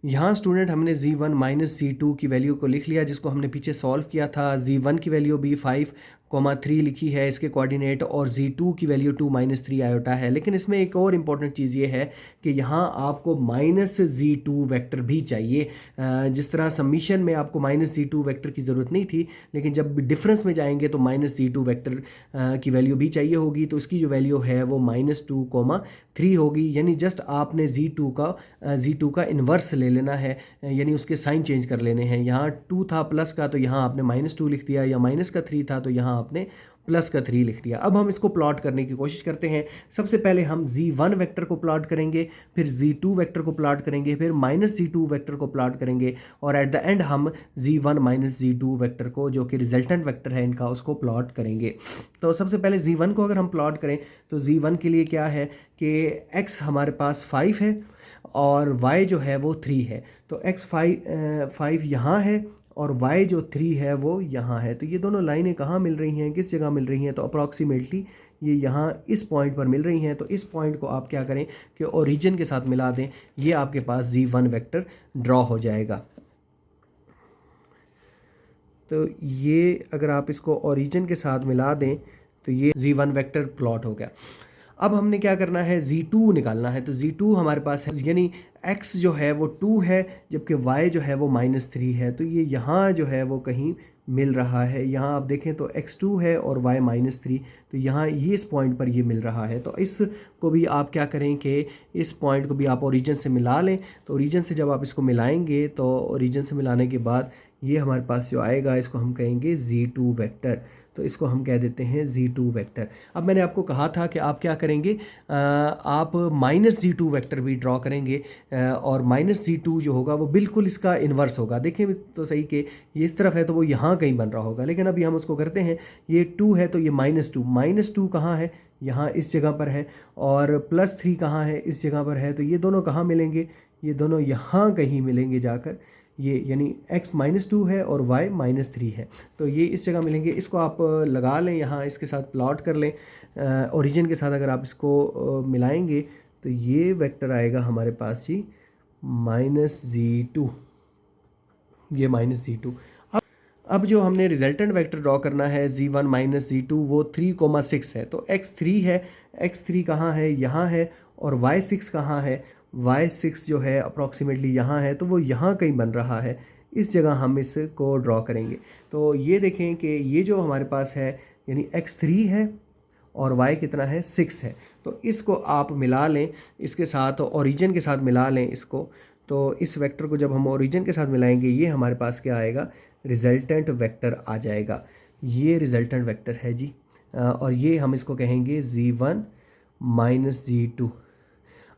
यहाँ स्टूडेंट हमने z1 माइनस z2 की वैल्यू को लिख लिया, जिसको हमने पीछे सॉल्व किया था। z1 की वैल्यू भी 5,3 लिखी है इसके कोऑर्डिनेट, और z2 की वैल्यू 2 - 3 आयोटा है। लेकिन इसमें एक और इम्पॉर्टेंट चीज़ ये है कि यहाँ आपको -z2 वेक्टर भी चाहिए। जिस तरह सबमिशन में आपको -z2 वेक्टर की ज़रूरत नहीं थी, लेकिन जब डिफरेंस में जाएंगे तो -z2 वेक्टर की वैल्यू भी चाहिए होगी। तो इसकी जो वैल्यू है वो -2,3 होगी। यानी जस्ट आपने z2 का इन्वर्स ले लेना है, यानी उसके साइन चेंज कर लेने हैं। यहाँ 2 था प्लस का तो यहाँ आपने -2 लिख दिया, या माइनस का 3 था तो यहाँ आपने प्लस का 3 लिख दिया। अब हम इसको प्लॉट करने की कोशिश करते हैं। सबसे पहले हम z1 वेक्टर को प्लॉट करेंगे, फिर z2 वेक्टर को प्लॉट करेंगे, फिर -z2 वेक्टर को प्लॉट करेंगे और एट द एंड हम z1 - z2 वेक्टर को, जो कि रिजल्टेंट वेक्टर है इनका, उसको प्लॉट करेंगे। तो सबसे पहले z1 को अगर हम प्लॉट करें तो z1 के लिए क्या है कि x हमारे पास 5 है और y जो है वो 3 है। तो x 5 यहाँ है और y जो 3 है वो यहाँ है। तो ये दोनों लाइनें कहाँ मिल रही हैं, किस जगह मिल रही हैं? तो अप्रॉक्सीमेटली ये यहाँ इस पॉइंट पर मिल रही हैं। तो इस पॉइंट को आप क्या करें कि ओरिजिन के साथ मिला दें, ये आपके पास z1 वेक्टर ड्रॉ हो जाएगा। तो ये अगर आप इसको ओरिजिन के साथ मिला दें तो ये z1 वेक्टर प्लॉट हो गया। अब हमने क्या करना है, z2 निकालना है। तो z2 हमारे पास है, यानी x जो है वो 2 है जबकि y जो है वो -3 है। तो ये यहाँ जो है वो कहीं मिल रहा है। यहाँ आप देखें तो x2 है और y -3, तो यहाँ ये इस पॉइंट पर ये मिल रहा है। तो इसको भी आप क्या करें कि इस पॉइंट को भी आप ओरिजिन से मिला लें। तो ओरिजिन से जब आप इसको मिलाएंगे तो ओरिजिन से मिलाने के बाद ये हमारे पास जो आएगा इसको हम कहेंगे z2 वेक्टर। तो इसको हम कह देते हैं z2 वेक्टर। अब मैंने आपको कहा था कि आप क्या करेंगे, आप -z2 वेक्टर भी ड्रॉ करेंगे और -z2 जो होगा वो बिल्कुल इसका इन्वर्स होगा। देखें तो सही कि ये इस तरफ है तो वो यहाँ कहीं बन रहा होगा, लेकिन अभी हम उसको करते हैं। ये 2 है तो ये -2 कहाँ है, यहाँ इस जगह पर है, और +3 कहाँ है, इस जगह पर है। तो ये दोनों कहाँ मिलेंगे, ये दोनों यहाँ कहीं मिलेंगे जाकर। ये यानी x -2 है और y -3 है, तो ये इस जगह मिलेंगे। इसको आप लगा लें यहाँ, इसके साथ प्लॉट कर लें। ओरिजिन के साथ अगर आप इसको मिलाएंगे तो ये वेक्टर आएगा हमारे पास जी -z2, ये -z2। अब जो हमने रिजल्टेंट वेक्टर ड्रॉ करना है z1 -z2 वो 3,6 है, तो x3 है, x3 कहाँ है, यहाँ है, और y6 कहाँ है, y6 जो है अप्रॉक्सीमेटली यहाँ है, तो वो यहाँ कहीं बन रहा है, इस जगह हम इसको ड्रॉ करेंगे। तो ये देखें कि ये जो हमारे पास है यानी x3 है और y कितना है 6 है, तो इसको आप मिला लें इसके साथ, ओरिजिन के साथ मिला लें इसको। तो इस वेक्टर को जब हम ओरिजिन के साथ मिलाएंगे ये हमारे पास क्या आएगा, रिजल्टेंट वेक्टर आ जाएगा। ये रिजल्टेंट वेक्टर है जी, और ये हम इसको कहेंगे z1 -z2।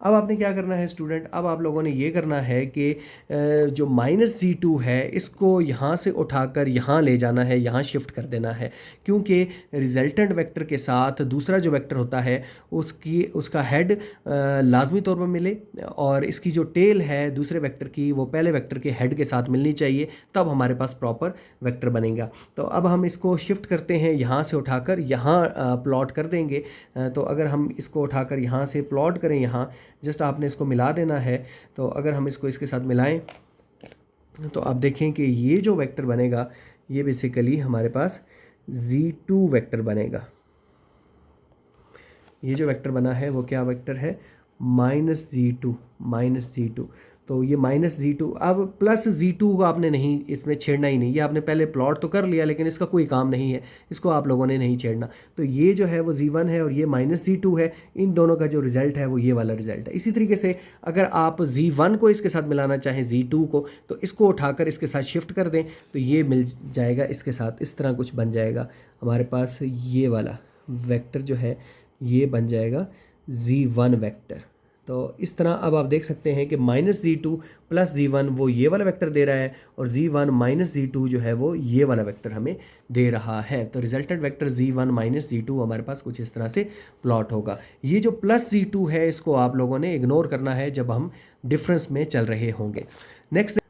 अब आपने क्या करना है स्टूडेंट, अब आप लोगों ने ये करना है कि जो -z2 है इसको यहाँ से उठाकर यहाँ ले जाना है, यहाँ शिफ्ट कर देना है, क्योंकि रिजल्टेंट वेक्टर के साथ दूसरा जो वेक्टर होता है उसका हेड लाजमी तौर पर मिले, और इसकी जो टेल है दूसरे वेक्टर की वो पहले वेक्टर के हेड के साथ मिलनी चाहिए, तब हमारे पास प्रॉपर वेक्टर बनेगा। तो अब हम इसको शिफ्ट करते हैं, यहाँ से उठाकर यहाँ प्लॉट कर देंगे। तो अगर हम इसको उठाकर यहाँ से प्लॉट करें, यहाँ जस्ट आपने इसको मिला देना है। तो अगर हम इसको इसके साथ मिलाएं तो आप देखें कि ये जो वेक्टर बनेगा ये बेसिकली हमारे पास z2 वेक्टर बनेगा। ये जो वेक्टर बना है वो क्या वेक्टर है, -z2। तो ये -z2, अब +z2 को आपने नहीं इसमें छेड़ना ही नहीं, ये आपने पहले प्लॉट तो कर लिया लेकिन इसका कोई काम नहीं है, इसको आप लोगों ने नहीं छेड़ना। तो ये जो है वो z1 है और ये -z2 है, इन दोनों का जो रिज़ल्ट है वो ये वाला रिज़ल्ट है। इसी तरीके से अगर आप z1 को इसके साथ मिलाना चाहें z2 को, तो इसको उठाकर इसके साथ शिफ्ट कर दें तो ये मिल जाएगा इसके साथ, इस तरह कुछ बन जाएगा हमारे पास। ये वाला वेक्टर जो है ये बन जाएगा z1 वेक्टर। तो इस तरह अब आप देख सकते हैं कि -z2 + z1 वो ये वाला वेक्टर दे रहा है, और z1 -z2 जो है वो ये वाला वेक्टर हमें दे रहा है। तो रिजल्टेंट वेक्टर z1 -z2 हमारे पास कुछ इस तरह से प्लॉट होगा। ये जो +z2 है इसको आप लोगों ने इग्नोर करना है जब हम डिफरेंस में चल रहे होंगे।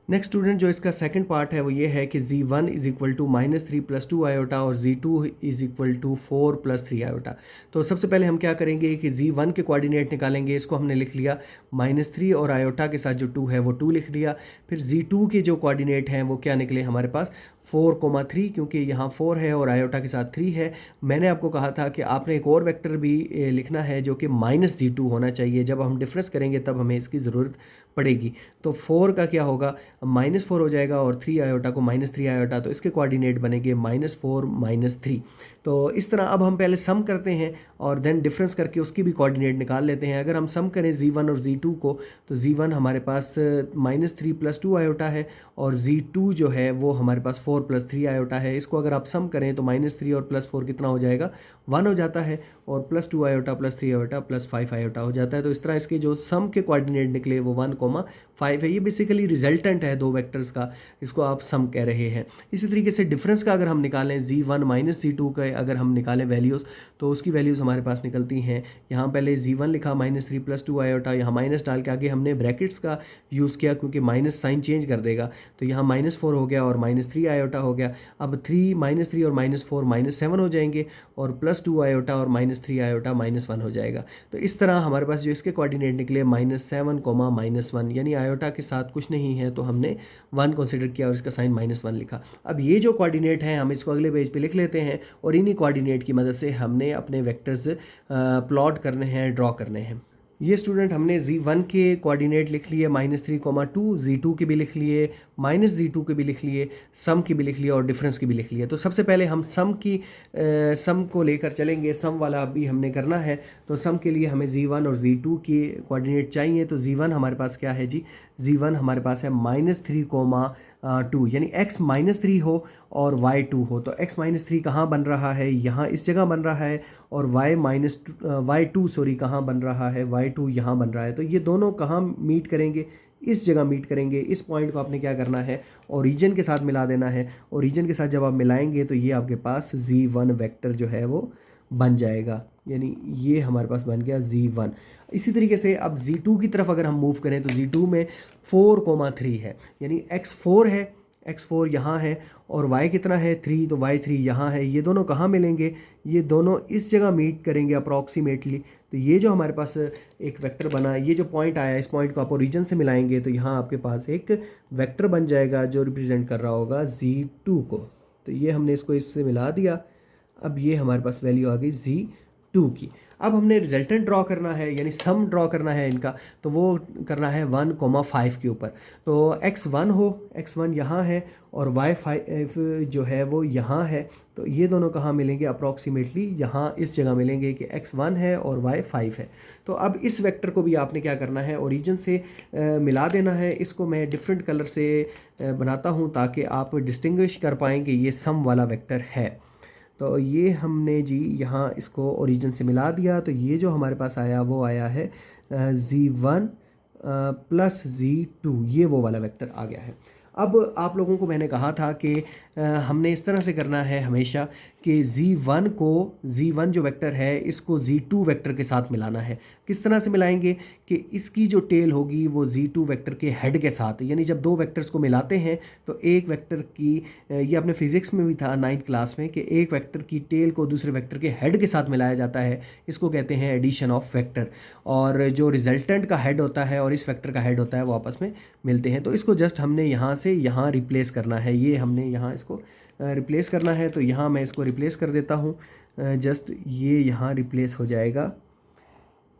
नेक्स्ट स्टूडेंट जो इसका सेकंड पार्ट है वो ये है कि z1 = -3 + 2 आयोटा और z2 = 4 + 3 आयोटा। तो सबसे पहले हम क्या करेंगे कि z1 के कोऑर्डिनेट निकालेंगे, इसको हमने लिख लिया -3 और आयोटा के साथ जो 2 है वो 2 लिख लिया। फिर z2 के जो कोऑर्डिनेट हैं वो क्या निकले हमारे पास 4,3, क्योंकि यहाँ 4 है और आयोटा के साथ 3 है। मैंने आपको कहा था कि आपने एक और वेक्टर भी लिखना है जो कि -z2 होना चाहिए, जब हम डिफरेंस करेंगे तब हमें इसकी ज़रूरत पड़ेगी। तो 4 का क्या होगा, -4 हो जाएगा, और 3 आयोटा को -3 आयोटा, तो इसके कोऑर्डिनेट बनेंगे -4 -3। तो इस तरह अब हम पहले सम करते हैं और देन डिफरेंस करके उसकी भी कोऑर्डिनेट निकाल लेते हैं। अगर हम सम करें z1 और z2 को, तो z1 हमारे पास -3 + 2 आयोटा है, और z2 जो है वो हमारे पास 4 + 3 आयोटा है। इसको अगर आप सम करें तो -3 और +4 कितना हो जाएगा, 1 हो जाता है, और +2 आयोटा +3 आयोटा +5 आयोटा हो जाता है। तो इस तरह इसके जो सम के कोऑर्डिनेट निकले वो 1,5 है। ये बेसिकली रिजल्टेंट है दो वेक्टर्स का, इसको आप सम कह रहे हैं। इसी तरीके से डिफरेंस का अगर हम निकालें z1 -z2 का अगर हम निकालें वैल्यूज़, तो उसकी वैल्यूज़ हमारे पास निकलती हैं। यहाँ पहले z1 लिखा -3 + 2 आयोटा, यहाँ माइनस डाल के आगे हमने ब्रैकेट्स का यूज़ किया क्योंकि माइनस साइन चेंज कर देगा। तो यहाँ -4 हो गया और -3 आयोटा हो गया। अब -3 और -4 -7 हो जाएंगे, और +2 आयोटा और -3 आयोटा -1 हो जाएगा। तो इस तरह हमारे पास जो इसके कोऑर्डिनेट निकले -7, -1, यानी आयोटा के साथ कुछ नहीं है तो हमने 1 कंसिडर किया और इसका साइन -1 लिखा। अब ये जो कोऑर्डिनेट हैं हम इसको अगले पेज पे लिख लेते हैं, और इन्हीं कोऑर्डिनेट की मदद से हमने अपने वेक्टर्स प्लॉट करने हैं, ड्रॉ करने हैं। ये स्टूडेंट हमने z1 के कोऑर्डिनेट लिख लिए -3,2, z2 के भी लिख लिए, -z2 के भी लिख लिए, सम की भी लिख लिए और डिफरेंस की भी लिख लिए। तो सबसे पहले हम सम को लेकर चलेंगे, सम वाला अभी हमने करना है। तो सम के लिए हमें z1 और z2 के कोऑर्डिनेट चाहिए। तो z1 हमारे पास क्या है जी, z1 हमारे पास है -3,2, यानी x -3 हो और y 2 हो। तो x -3 कहाँ बन रहा है, यहाँ इस जगह बन रहा है, और y 2 कहाँ बन रहा है, y 2 यहाँ बन रहा है। तो ये दोनों कहाँ मीट करेंगे, इस जगह मीट करेंगे। इस पॉइंट को आपने क्या करना है, ओरिजिन के साथ मिला देना है। ओरिजिन के साथ जब आप मिलाएंगे तो ये आपके पास z1 वेक्टर जो है वो बन जाएगा, यानी ये हमारे पास बन गया z1। इसी तरीके से अब z2 की तरफ अगर हम मूव करें तो z2 में 4,3 है, यानी x 4 है x4 यहाँ है और y कितना है 3, तो y3 यहाँ है। ये दोनों कहाँ मिलेंगे? ये दोनों इस जगह मीट करेंगे अप्रॉक्सीमेटली। तो ये जो हमारे पास एक वेक्टर बना, ये जो पॉइंट आया, इस पॉइंट को आप ओरिजिन से मिलाएंगे तो यहाँ आपके पास एक वेक्टर बन जाएगा जो रिप्रेजेंट कर रहा होगा z2 को। तो ये हमने इसको इससे मिला दिया। अब ये हमारे पास वैल्यू आ गई z2 की। अब हमने रिजल्टेंट ड्रॉ करना है, यानी सम ड्रॉ करना है इनका, तो वो करना है 1,5 के ऊपर। तो x1 हो, x1 यहाँ है और y5 जो है वो यहाँ है। तो ये दोनों कहाँ मिलेंगे? अप्रॉक्सीमेटली यहाँ इस जगह मिलेंगे कि x1 है और y5 है। तो अब इस वेक्टर को भी आपने क्या करना है? ओरिजिन से मिला देना है। इसको मैं डिफरेंट कलर से बनाता हूँ ताकि आप डिस्टिंग्विश कर पाएँ कि ये सम वाला वेक्टर है। तो ये हमने जी यहाँ इसको ओरिजिन से मिला दिया। तो ये जो हमारे पास आया वो आया है z1 प्लस z2, ये वो वाला वेक्टर आ गया है। अब आप लोगों को मैंने कहा था कि हमने इस तरह से करना है हमेशा कि z1 जो वेक्टर है इसको z2 वेक्टर के साथ मिलाना है। किस तरह से मिलाएंगे? कि इसकी जो टेल होगी वो z2 वेक्टर के हेड के साथ, यानी जब दो वेक्टर्स को मिलाते हैं तो एक वेक्टर की, ये अपने फिजिक्स में भी था 9th क्लास में, कि एक वेक्टर की टेल को दूसरे वेक्टर के हेड के साथ मिलाया जाता है। इसको कहते हैं एडिशन ऑफ वेक्टर। और जो रिजल्टेंट का हेड होता है और इस वेक्टर का हेड होता है वो आपस में मिलते हैं। तो इसको जस्ट हमने यहाँ से यहाँ रिप्लेस करना है। ये हमने यहाँ इसको रिप्लेस करना है। तो यहाँ मैं इसको रिप्लेस कर देता हूँ। जस्ट ये यहाँ रिप्लेस हो जाएगा,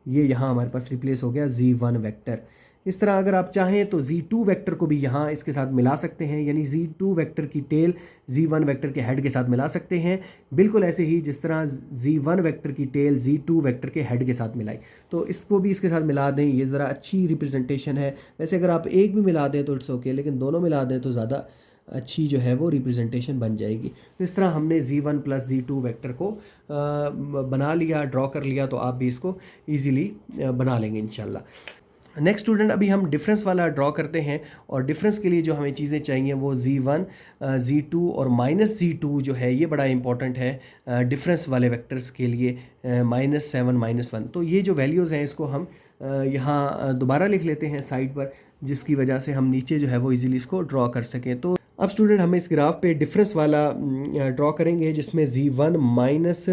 ये यहाँ हमारे पास रिप्लेस हो गया z1 वेक्टर। इस तरह अगर आप चाहें तो z2 वेक्टर को भी यहाँ इसके साथ मिला सकते हैं, यानी z2 वेक्टर की टेल z1 वेक्टर के हेड के साथ मिला सकते हैं, बिल्कुल ऐसे ही जिस तरह z1 वेक्टर की टेल z2 वेक्टर के हेड के साथ मिलाई। तो इसको भी इसके साथ मिला दें, ये ज़रा अच्छी रिप्रेजेंटेशन है। वैसे अगर आप एक भी मिला दें तो इट्स ओके, लेकिन दोनों मिला दें तो ज़्यादा अच्छी जो है वो रिप्रेजेंटेशन बन जाएगी। तो इस तरह हमने z1 प्लस z2 वेक्टर को बना लिया, ड्रॉ कर लिया। तो आप भी इसको ईज़िली बना लेंगे इंशाल्लाह। नेक्स्ट स्टूडेंट, अभी हम डिफरेंस वाला ड्रॉ करते हैं। और डिफरेंस के लिए जो हमें चीज़ें चाहिए वो z1, z2 और -z2 जो है ये बड़ा इंपॉर्टेंट है डिफरेंस वाले वेक्टर्स के लिए, -7 -1। तो ये जो वैल्यूज़ हैं इसको हम यहाँ दोबारा लिख लेते हैं साइड पर, जिसकी वजह से हम नीचे जो है वो इजीली इसको ड्रॉ कर सकें। तो अब स्टूडेंट हम इस ग्राफ पे डिफरेंस वाला ड्रॉ करेंगे, जिसमें z1 माइनस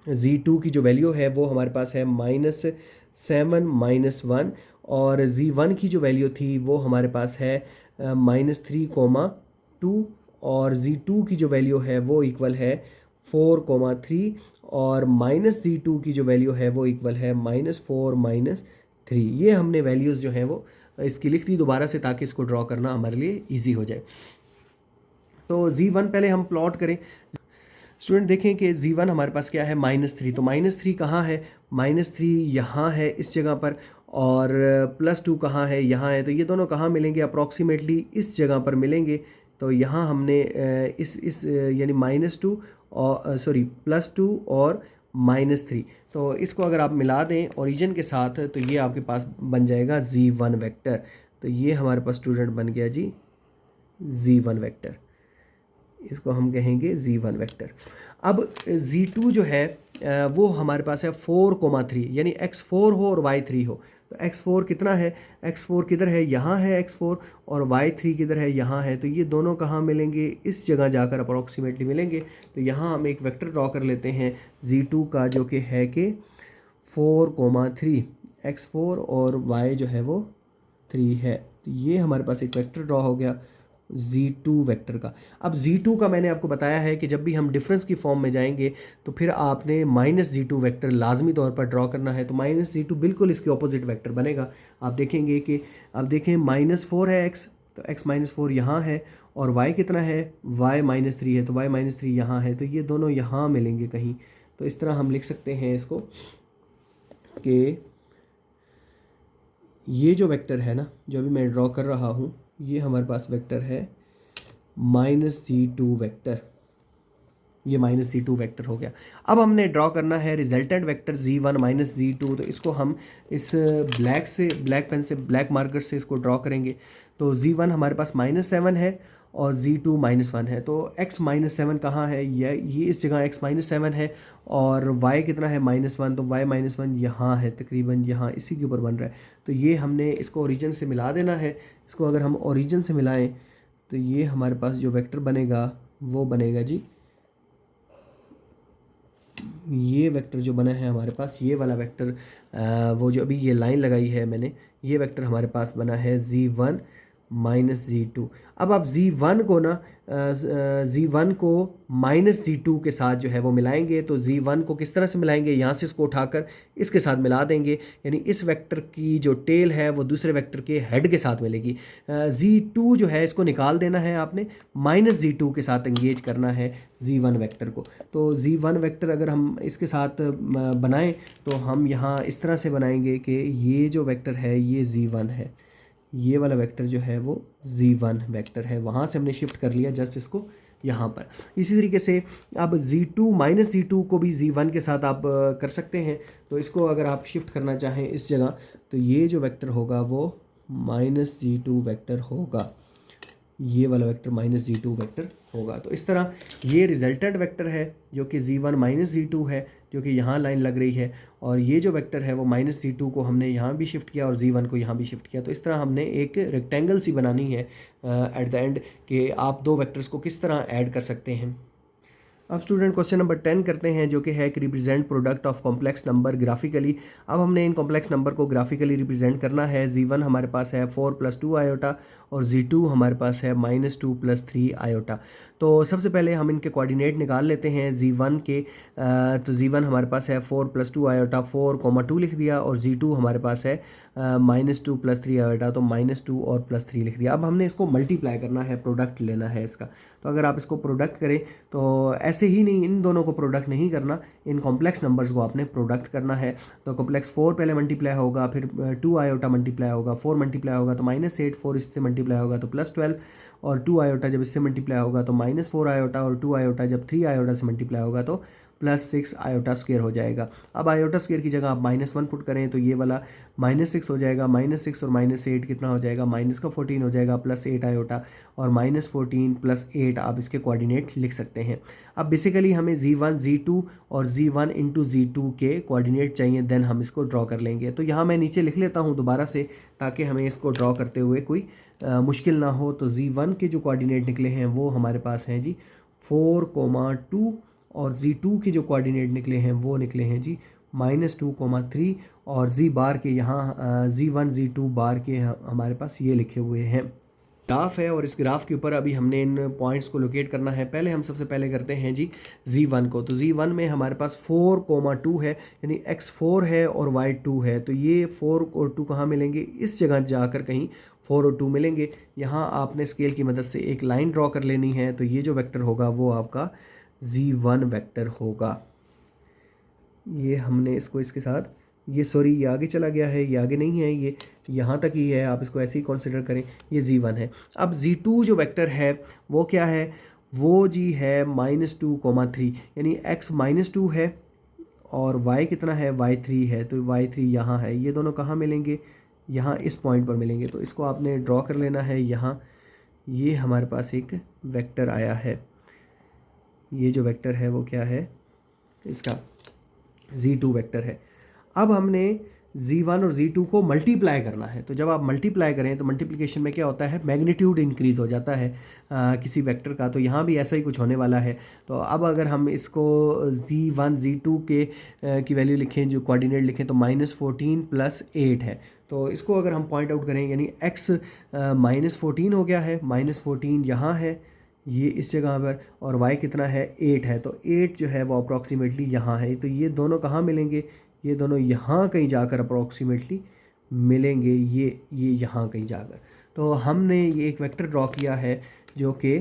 z2 की जो वैल्यू है वो हमारे पास है -7 -1, और z1 की जो वैल्यू थी वो हमारे पास है -3,2, और z2 की जो वैल्यू है वो इक्वल है 4,3, और -z2 की जो वैल्यू है वो इक्वल है -4 -3। ये हमने वैल्यूज़ जो हैं वो इसकी लिख दी दोबारा से ताकि इसको ड्रॉ करना हमारे लिए इजी हो जाए। तो z1 पहले हम प्लॉट करें। स्टूडेंट देखें कि z1 हमारे पास क्या है? -3। तो -3 कहाँ है? -3 यहाँ है इस जगह पर, और +2 कहाँ है? यहाँ है। तो ये दोनों कहाँ मिलेंगे? अप्रॉक्सीमेटली इस जगह पर मिलेंगे। तो यहाँ हमने इस यानी -2 और +2 और -3, तो इसको अगर आप मिला दें ओरिजिन के साथ तो ये आपके पास बन जाएगा z1 वेक्टर। तो ये हमारे पास स्टूडेंट बन गया जी z1 वेक्टर, इसको हम कहेंगे z1 वेक्टर। अब z2 जो है वो हमारे पास है 4,3, यानी x4 हो और y3 हो। तो x4 कितना है? x4 किधर है? यहाँ है x4, और y3 किधर है? यहाँ है। तो ये दोनों कहाँ मिलेंगे? इस जगह जाकर अप्रॉक्सीमेटली मिलेंगे। तो यहाँ हम एक वेक्टर ड्रॉ कर लेते हैं z2 का, जो कि है कि 4,3, x4 और y जो है वो 3 है। तो ये हमारे पास एक वेक्टर ड्रॉ हो गया z2 वेक्टर का। अब z2 का मैंने आपको बताया है कि जब भी हम डिफरेंस की फॉर्म में जाएंगे तो फिर आपने -z2 वेक्टर लाजमी तौर पर ड्रॉ करना है। तो -z2 बिल्कुल इसके ऑपोजिट वेक्टर बनेगा। आप देखेंगे कि अब देखें -4 है x, तो x -4 यहाँ है, और y कितना है? y -3 है, तो y -3 यहाँ है। तो ये दोनों यहाँ मिलेंगे कहीं। तो इस तरह हम लिख सकते हैं इसको कि ये जो वेक्टर है ना, जो अभी मैं ड्रॉ कर रहा हूँ, ये हमारे पास वेक्टर है -z2 वेक्टर। ये -z2 वेक्टर हो गया। अब हमने ड्रॉ करना है रिजल्टेंट वेक्टर z1 -z2। तो इसको हम इस ब्लैक पेन से, ब्लैक मार्कर से इसको ड्रॉ करेंगे। तो z1 हमारे पास -7 है और z2 -1 है। तो x -7 कहाँ है? ये इस जगह x -7 है, और y कितना है? -1। तो y -1 यहाँ है, तकरीबन यहाँ इसी के ऊपर बन रहा है। तो ये हमने इसको ओरिजिन से मिला देना है। इसको अगर हम ओरिजिन से मिलाएं तो ये हमारे पास जो वेक्टर बनेगा वो बनेगा जी, ये वेक्टर जो बना है हमारे पास, ये वाला वेक्टर, वो जो अभी ये लाइन लगाई है मैंने, ये वेक्टर हमारे पास बना है z1 माइनस z2। अब आप z1 को ना z1 को माइनस z2 के साथ जो है वो मिलाएंगे। तो z1 को किस तरह से मिलाएंगे, यहाँ से इसको उठाकर इसके साथ मिला देंगे, यानी इस वेक्टर की जो टेल है वो दूसरे वेक्टर के हेड के साथ मिलेगी। z2 जो है इसको निकाल देना है आपने, माइनस z2 के साथ एंगेज करना है z1 वेक्टर को। तो z1 वेक्टर अगर हम इसके साथ बनाएं तो हम यहाँ इस तरह से बनाएंगे कि ये जो वेक्टर है ये z1 है, ये वाला वेक्टर जो है वो z1 वेक्टर है, वहाँ से हमने शिफ्ट कर लिया जस्ट इसको यहाँ पर। इसी तरीके से अब z2 माइनस z2 को भी z1 के साथ आप कर सकते हैं। तो इसको अगर आप शिफ्ट करना चाहें इस जगह, तो ये जो वेक्टर होगा वो माइनस z2 वेक्टर होगा, ये वाला वेक्टर माइनस z2 वेक्टर होगा। तो इस तरह ये रिजल्टेंट वेक्टर है जो कि z1 माइनस z2 है, जो कि यहाँ लाइन लग रही है, और ये जो वेक्टर है वो माइनस z2 को हमने यहाँ भी शिफ्ट किया और z1 को यहाँ भी शिफ्ट किया। तो इस तरह हमने एक रेक्टेंगल सी बनानी है एट द एंड कि आप दो वेक्टर्स को किस तरह ऐड कर सकते हैं। अब स्टूडेंट क्वेश्चन नंबर 10 करते हैं, जो कि है कि represent product of complex number graphically. अब हमने इन कॉम्प्लेक्स नंबर को ग्राफिकली रिप्रेजेंट करना है। z1 हमारे पास है 4 + 2 आयोटा और z2 हमारे पास है -2 + 3 आयोटा। तो सबसे पहले हम इनके कोऑर्डिनेट निकाल लेते हैं z1 के। तो z1 हमारे पास है 4 + 2 आयोटा, 4, 2 लिख दिया, और z2 हमारे पास है -2 + 3 आयोटा, तो -2 और +3 लिख दिया। अब हमने इसको मल्टीप्लाई करना है, प्रोडक्ट लेना है इसका। तो अगर आप इसको प्रोडक्ट करें तो ऐसे ही नहीं, इन दोनों को प्रोडक्ट नहीं करना, इन कॉम्प्लेक्स नंबर्स को आपने प्रोडक्ट करना है। तो कॉम्प्लेक्स 4 पहले मल्टीप्लाई होगा, फिर 2 आयोटा मल्टीप्लाई होगा, 4 मल्टीप्लाई होगा तो -8, 4 इससे मल्टीप्लाई होगा तो +12, और 2 आयोटा जब इससे मल्टीप्लाई होगा तो -4 आयोटा, और 2 आयोटा जब 3 आयोटा से मल्टीप्लाई होगा तो +6 आयोटा स्क्वायर हो जाएगा। अब आयोटा स्क्वायर की जगह आप -1 पुट करें तो ये वाला -6 हो जाएगा, -6 और -8 कितना हो जाएगा, -14 हो जाएगा, +8 आयोटा, और -14 + 8 आप इसके कोऑर्डिनेट लिख सकते हैं। अब बेसिकली हमें z1 z2 और z1 इंटू z2 के कोऑर्डिनेट चाहिए, देन हम इसको ड्रॉ कर लेंगे। तो यहाँ मैं नीचे लिख लेता हूँ दोबारा से, ताकि हमें इसको ड्रॉ करते हुए कोई मुश्किल ना हो। तो z1 के जो कोऑर्डिनेट निकले हैं वो हमारे पास हैं जी 4, 2, और z2 के जो कोऑर्डिनेट निकले हैं वो निकले हैं जी -2, 3, और z बार के यहाँ z1 z2 बार के हमारे पास ये लिखे हुए हैं। ग्राफ है और इस ग्राफ के ऊपर अभी हमने इन पॉइंट्स को लोकेट करना है। पहले हम सबसे पहले करते हैं जी z1 को। तो z1 में हमारे पास 4, 2 है, यानी x4 है और y2 है। तो ये 4 और 2 कहाँ मिलेंगे, इस जगह जाकर कहीं 4 और 2 मिलेंगे। यहाँ आपने स्केल की मदद से एक लाइन ड्रॉ कर लेनी है। तो ये जो वेक्टर होगा वो आपका z1 वेक्टर होगा। ये हमने इसको इसके साथ, ये सॉरी ये आगे चला गया है, ये आगे नहीं है, ये यहाँ तक ही है, आप इसको ऐसे ही कंसिडर करें, ये z1 है। अब z2 जो वेक्टर है वो क्या है, वो जी है -2, 3, यानी x -2 है और y कितना है, y3 है। तो y3 यहाँ है, ये दोनों कहाँ मिलेंगे, यहाँ इस पॉइंट पर मिलेंगे। तो इसको आपने ड्रॉ कर लेना है यहाँ। ये हमारे पास एक वेक्टर आया है, ये जो वेक्टर है वो क्या है, इसका z2 वेक्टर है। अब हमने z1 और z2 को मल्टीप्लाई करना है। तो जब आप मल्टीप्लाई करें तो मल्टीप्लिकेशन में क्या होता है, मैग्नीट्यूड इंक्रीज़ हो जाता है किसी वेक्टर का। तो यहाँ भी ऐसा ही कुछ होने वाला है। तो अब अगर हम इसको z1 z2 के की वैल्यू लिखें, जो कोऑर्डिनेट लिखें, तो -14 + 8 है। तो इसको अगर हम पॉइंट आउट करें, यानी x -14 हो गया है, -14 यहाँ है, ये इस जगह पर, और y कितना है, 8 है। तो 8 जो है वो अप्रॉक्सीमेटली यहाँ है। तो ये दोनों कहाँ मिलेंगे, ये दोनों यहाँ कहीं जाकर अप्रॉक्सीमेटली मिलेंगे, ये यहाँ कहीं जाकर। तो हमने ये एक वेक्टर ड्रॉ किया है जो कि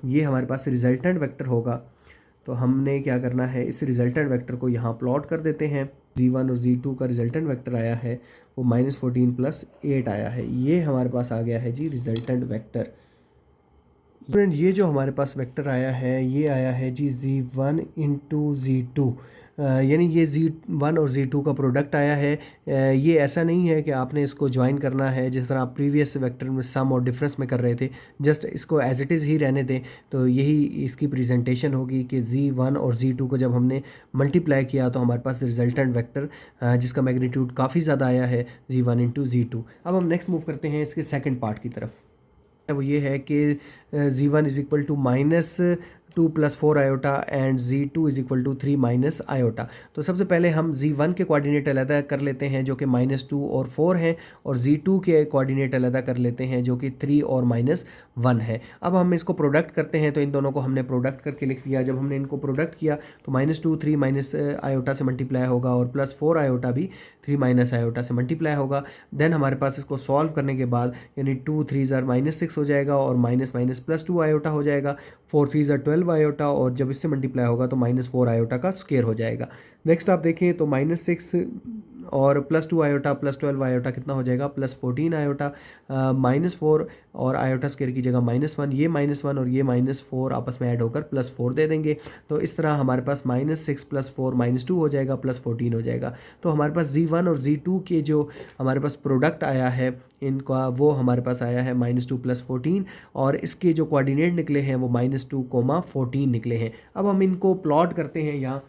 ये हमारे पास रिजल्टेंट वेक्टर होगा। तो हमने क्या करना है, इस रिजल्टेंट वेक्टर को यहाँ प्लॉट कर देते हैं। z1 और z2 का रिजल्टेंट वेक्टर आया है वो -14 + 8 आया है। ये हमारे पास आ गया है जी रिजल्टेंट वेक्टर। फ्रेंड ये जो हमारे पास वेक्टर आया है ये आया है जी z1 इंटू z2, यानी ये z1 और z2 का प्रोडक्ट आया है। ये ऐसा नहीं है कि आपने इसको ज्वाइन करना है जिस तरह आप प्रीवियस वेक्टर में सम और डिफरेंस में कर रहे थे। जस्ट इसको एज इट इज़ ही रहने दें। तो यही इसकी प्रेजेंटेशन होगी कि z1 और z2 को जब हमने मल्टीप्लाई किया तो हमारे पास रिजल्टेंट वेक्टर जिसका मैग्नीट्यूड काफ़ी ज़्यादा आया है z1 इंटू z2। अब हम नेक्स्ट मूव करते हैं इसके सेकेंड पार्ट की तरफ। वो ये है कि z1 is equal to -2 + 4 iota and z2 is equal to 3 - iota. तो सबसे पहले हम z1 के कोऑर्डिनेट अलग कर लेते हैं जो कि -2 और 4 हैं, और z2 के कोऑर्डिनेट अलग कर लेते हैं जो कि 3 और -1 है। अब हम इसको प्रोडक्ट करते हैं, तो इन दोनों को हमने प्रोडक्ट करके लिख दिया। जब हमने इनको प्रोडक्ट किया तो -2 3 - आयोटा से मल्टीप्लाई होगा और +4 आयोटा भी 3 - आयोटा से मल्टीप्लाई होगा। देन हमारे पास इसको सॉल्व करने के बाद यानी 2 3 -6 हो जाएगा और माइनस +2 आयोटा हो जाएगा, 4 3 12 आयोटा, और जब इससे मल्टीप्लाई होगा तो -4 आयोटा का स्क्वायर हो जाएगा। नेक्स्ट आप देखें तो -6 और +2 आयोटा +12 आयोटा कितना हो जाएगा, +14 आयोटा, -4 और आयोटा स्क्वायर की जगह -1, ये -1 और ये -4 आपस में ऐड होकर +4 दे देंगे। तो इस तरह हमारे पास -6 + 4 -2 हो जाएगा, +14 हो जाएगा। तो हमारे पास z1 और z2 के जो हमारे पास प्रोडक्ट आया है इनका, वो हमारे पास आया है -2 + 14, और इसके जो कोऑर्डिनेट निकले हैं वो -2, 14 निकले हैं। अब हम इनको प्लॉट करते हैं यहाँ।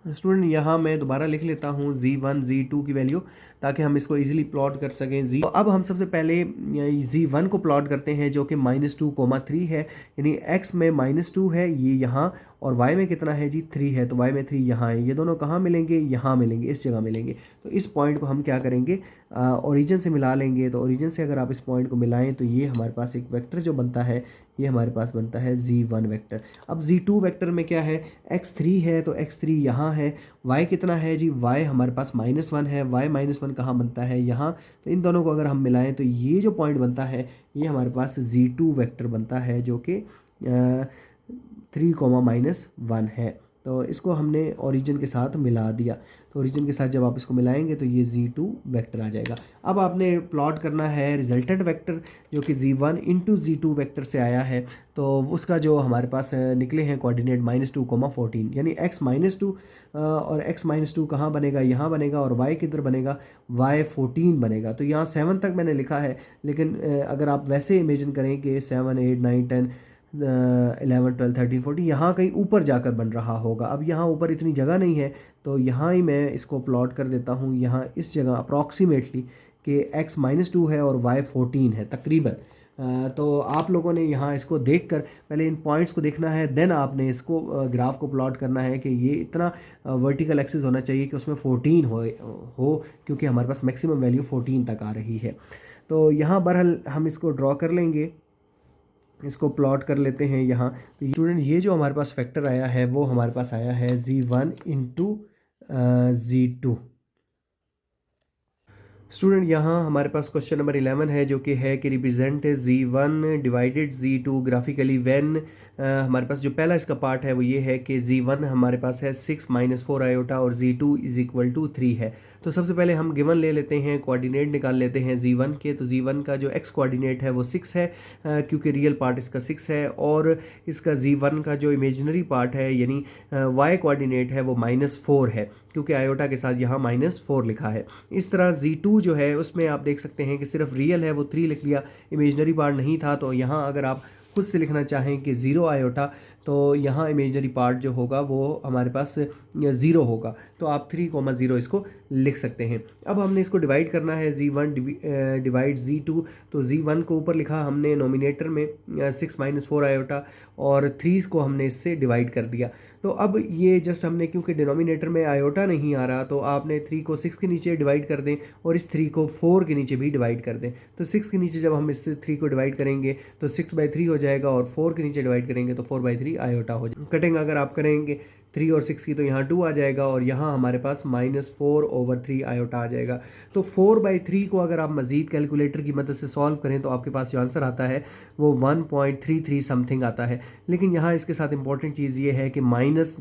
स्टूडेंट यहाँ मैं दोबारा लिख लेता हूँ z1 z2 की वैल्यू, ताकि हम इसको इजीली प्लॉट कर सकें। तो अब हम सबसे पहले z1 को प्लॉट करते हैं जो कि -2, 3 है, यानी x में -2 है ये यहाँ, और y में कितना है जी 3 है, तो y में 3 यहाँ है। ये दोनों कहाँ मिलेंगे, यहाँ मिलेंगे, इस जगह मिलेंगे। तो इस पॉइंट को हम क्या करेंगे, ओरिजिन से मिला लेंगे। तो ओरिजिन से अगर आप इस पॉइंट को मिलाएं तो ये हमारे पास एक वेक्टर जो बनता है, ये हमारे पास बनता है z1 वेक्टर। अब z2 वेक्टर में क्या है, x3 है, तो x3 यहाँ है। y कितना है जी, y हमारे पास -1 है, y -1 कहाँ बनता है, यहाँ। तो इन दोनों को अगर हम मिलाएं तो ये जो पॉइंट बनता है ये हमारे पास z2 वेक्टर बनता है जो कि 3, -1 है। तो इसको हमने ओरिजिन के साथ मिला दिया। तो ओरिजिन के साथ जब आप इसको मिलाएंगे तो ये z2 वेक्टर आ जाएगा। अब आपने प्लॉट करना है रिजल्टेंट वेक्टर जो कि z1 × z2 वेक्टर से आया है। तो उसका जो हमारे पास निकले हैं कोऑर्डिनेट -2, 14, यानी x -2 और x -2 कहाँ बनेगा, यहाँ बनेगा, और y किधर बनेगा, y 14 बनेगा। तो यहाँ 7 तक मैंने लिखा है, लेकिन अगर आप वैसे इमेजिन करें कि 7 8 9 10 11 12 13 14 यहाँ कहीं ऊपर जाकर बन रहा होगा। अब यहाँ ऊपर इतनी जगह नहीं है, तो यहाँ ही मैं इसको प्लॉट कर देता हूँ, यहाँ इस जगह अप्रॉक्सीमेटली कि x -2 है और y 14 है तकरीबन। तो आप लोगों ने यहाँ इसको देखकर पहले इन पॉइंट्स को देखना है, देन आपने इसको ग्राफ को प्लॉट करना है कि ये इतना वर्टिकल एक्सिस होना चाहिए कि उसमें 14 हो, क्योंकि हमारे पास मैक्सिमम वैल्यू 14 तक आ रही है। तो यहाँ बहरहाल हम इसको ड्रॉ कर लेंगे, इसको प्लॉट कर लेते हैं यहाँ। तो स्टूडेंट ये जो हमारे पास फैक्टर आया है वो हमारे पास आया है z1 × z2। स्टूडेंट यहाँ हमारे पास क्वेश्चन नंबर 11 है जो कि है कि represent z1 divided z2 graphically when. हमारे पास जो पहला इसका पार्ट है वो ये है कि z1 हमारे पास है 6 - 4 आयोटा और z2 = 3 है। तो सबसे पहले हम गिवन ले लेते हैं, कोऑर्डिनेट निकाल लेते हैं z1 के। तो z1 का जो x कोऑर्डिनेट है वो 6 है, क्योंकि रियल पार्ट इसका 6 है, और इसका z1 का जो इमेजिनरी पार्ट है यानी y कोऑर्डिनेट है वो -4 है, क्योंकि आयोटा के साथ यहाँ -4 लिखा है। इस तरह z2 जो है उसमें आप देख सकते हैं कि सिर्फ रियल है वो 3 लिख लिया, इमेजिनरी पार्ट नहीं था। तो यहाँ अगर आप खुद से लिखना चाहें कि 0 आयोटा, तो यहाँ इमेजिनरी पार्ट जो होगा वो हमारे पास 0 होगा, तो आप 3, 0 इसको लिख सकते हैं। अब हमने इसको डिवाइड करना है, z1 डिवाइड z2। तो z1 को ऊपर लिखा हमने नोमिनेटर में 6 - 4 आयोटा, और 3 को हमने इससे डिवाइड कर दिया। तो अब ये जस्ट हमने, क्योंकि डिनोमिनेटर में आयोटा नहीं आ रहा, तो आपने 3 को 6 के नीचे डिवाइड कर दें और इस 3 को 4 के नीचे भी डिवाइड कर दें। तो 6 के नीचे जब हम इस 3 को डिवाइड करेंगे तो 6/3 हो जाएगा, और 4 के नीचे डिवाइड करेंगे तो 4/3 आयोटा हो जाएगा। कटिंग अगर आप करेंगे 3 और 6 की तो यहाँ 2 आ जाएगा, और यहाँ हमारे पास -4/3 आयोटा आ जाएगा। तो 4/3 को अगर आप मज़ीद कैलकुलेटर की मदद से सॉल्व करें तो आपके पास जो आंसर आता है वो 1.33 समथिंग आता है। लेकिन यहाँ इसके साथ इंपॉर्टेंट चीज़ ये है कि माइनस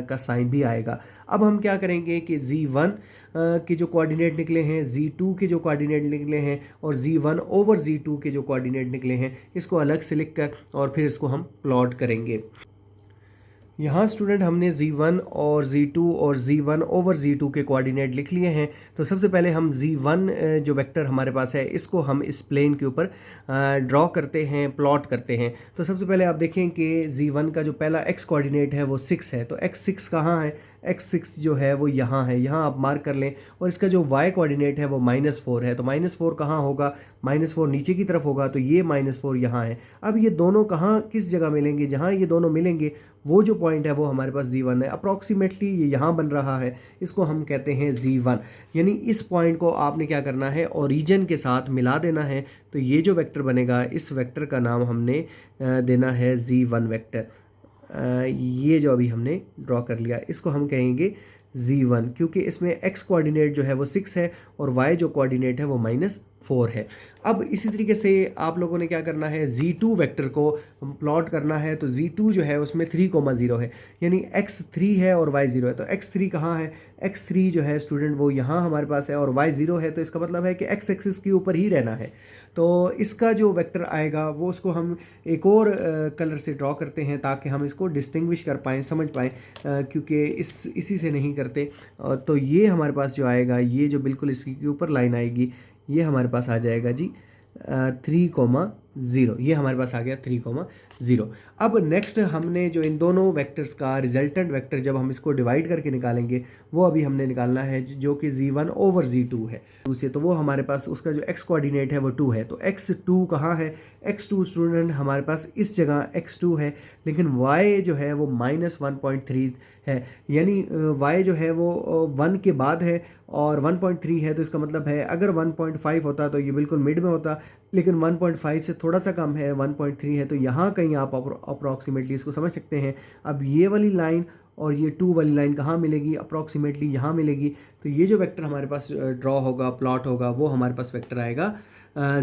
का साइन भी आएगा। अब हम क्या करेंगे कि z1 के जो कोऑर्डिनेट निकले हैं, z2 के जो कोऑर्डिनेट निकले हैं, और z1/z2 के जो कोऑर्डिनेट निकले हैं, इसको अलग से लिख कर और फिर इसको हम प्लॉट करेंगे। यहाँ स्टूडेंट हमने z1 और z2 और z1 ओवर z2 के कोऑर्डिनेट लिख लिए हैं। तो सबसे पहले हम z1 जो वेक्टर हमारे पास है इसको हम इस प्लेन के ऊपर ड्रॉ करते हैं, प्लॉट करते हैं। तो सबसे पहले आप देखें कि z1 का जो पहला x कोऑर्डिनेट है वो 6 है। तो x6 कहाँ है? x6 जो है वो यहाँ है, यहाँ आप मार्क कर लें। और इसका जो y कोऑर्डिनेट है वो -4 है। तो -4 कहाँ होगा? -4 नीचे की तरफ होगा, तो ये -4 यहाँ है। अब ये दोनों कहाँ किस जगह मिलेंगे? जहाँ ये दोनों मिलेंगे वो जो पॉइंट है वो हमारे पास z1 है। अप्रॉक्सीमेटली ये यहाँ बन रहा है, इसको हम कहते हैं z1। यानी इस पॉइंट को आपने क्या करना है? ओरिजिन के साथ मिला देना है। तो ये जो वेक्टर बनेगा, इस वेक्टर का नाम हमने देना है z1 वेक्टर। ये जो अभी हमने ड्रॉ कर लिया इसको हम कहेंगे z1, क्योंकि इसमें x कोऑर्डिनेट जो है वो 6 है और y जो कोऑर्डिनेट है वो -4 है। अब इसी तरीके से आप लोगों ने क्या करना है? z2 वेक्टर को प्लॉट करना है। तो z2 जो है उसमें 3,0 है, यानी x3 है और y 0 है। तो x3 कहाँ है? x3 जो है स्टूडेंट वो यहाँ हमारे पास है और y 0 है। तो इसका मतलब है कि x एक्सिस के ऊपर ही रहना है। तो इसका जो वेक्टर आएगा वो उसको हम एक और कलर से ड्रॉ करते हैं ताकि हम इसको डिस्टिंग्विश कर पाएँ, समझ पाएँ, क्योंकि इसी से नहीं करते। तो ये हमारे पास जो आएगा, ये जो बिल्कुल इसके ऊपर लाइन आएगी, ये हमारे पास आ जाएगा जी 3,0। ये हमारे पास आ गया 3,0। अब नेक्स्ट हमने जो इन दोनों वेक्टर्स का रिजल्टेंट वेक्टर जब हम इसको डिवाइड करके निकालेंगे वो अभी हमने निकालना है, जो कि z1 ओवर z2 है। उसे तो वो हमारे पास उसका जो x कोऑर्डिनेट है वो 2 है। तो x2 कहाँ है? x2 स्टूडेंट हमारे पास इस जगह x2 है, लेकिन y जो है वो -1.3 है। यानी y जो है वो 1 के बाद है और 1.3 है। तो इसका मतलब है अगर 1.5 होता तो ये बिल्कुल मिड में होता, लेकिन 1.5 से थोड़ा सा कम है, 1.3 है। तो यहाँ कहीं आप अप्रॉक्सीमेटली इसको समझ सकते हैं। अब ये वाली लाइन और ये 2 वाली लाइन कहाँ मिलेगी? अप्रॉक्सीमेटली यहाँ मिलेगी। तो ये जो वेक्टर हमारे पास ड्रॉ होगा, प्लॉट होगा, वो हमारे पास वेक्टर आएगा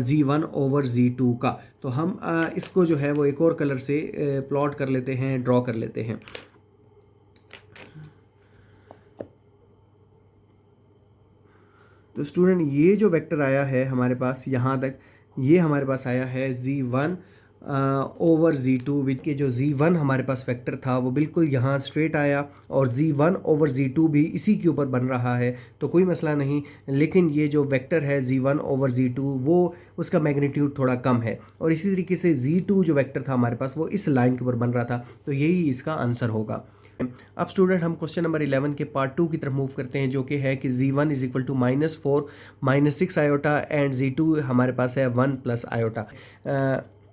z1 ओवर z2 का। तो हम इसको जो है वो एक और कलर से प्लॉट कर लेते हैं, ड्रॉ कर लेते हैं। तो स्टूडेंट ये जो वेक्टर आया है हमारे पास यहाँ तक, ये हमारे पास आया है z1 ओवर z2, विच के जो z1 हमारे पास वेक्टर था वो बिल्कुल यहाँ स्ट्रेट आया और z1 ओवर z2 भी इसी के ऊपर बन रहा है। तो कोई मसला नहीं, लेकिन ये जो वेक्टर है z1 ओवर z2 वो उसका मैग्नीट्यूड थोड़ा कम है। और इसी तरीके से z2 जो वेक्टर था हमारे पास वो इस लाइन के ऊपर बन रहा था। तो यही इसका आंसर होगा। अब स्टूडेंट हम क्वेश्चन नंबर 11 के पार्ट 2 की तरफ मूव करते हैं, जो कि है कि z1 = -4 -6 आयोटा एंड z2 हमारे पास है 1 + आयोटा।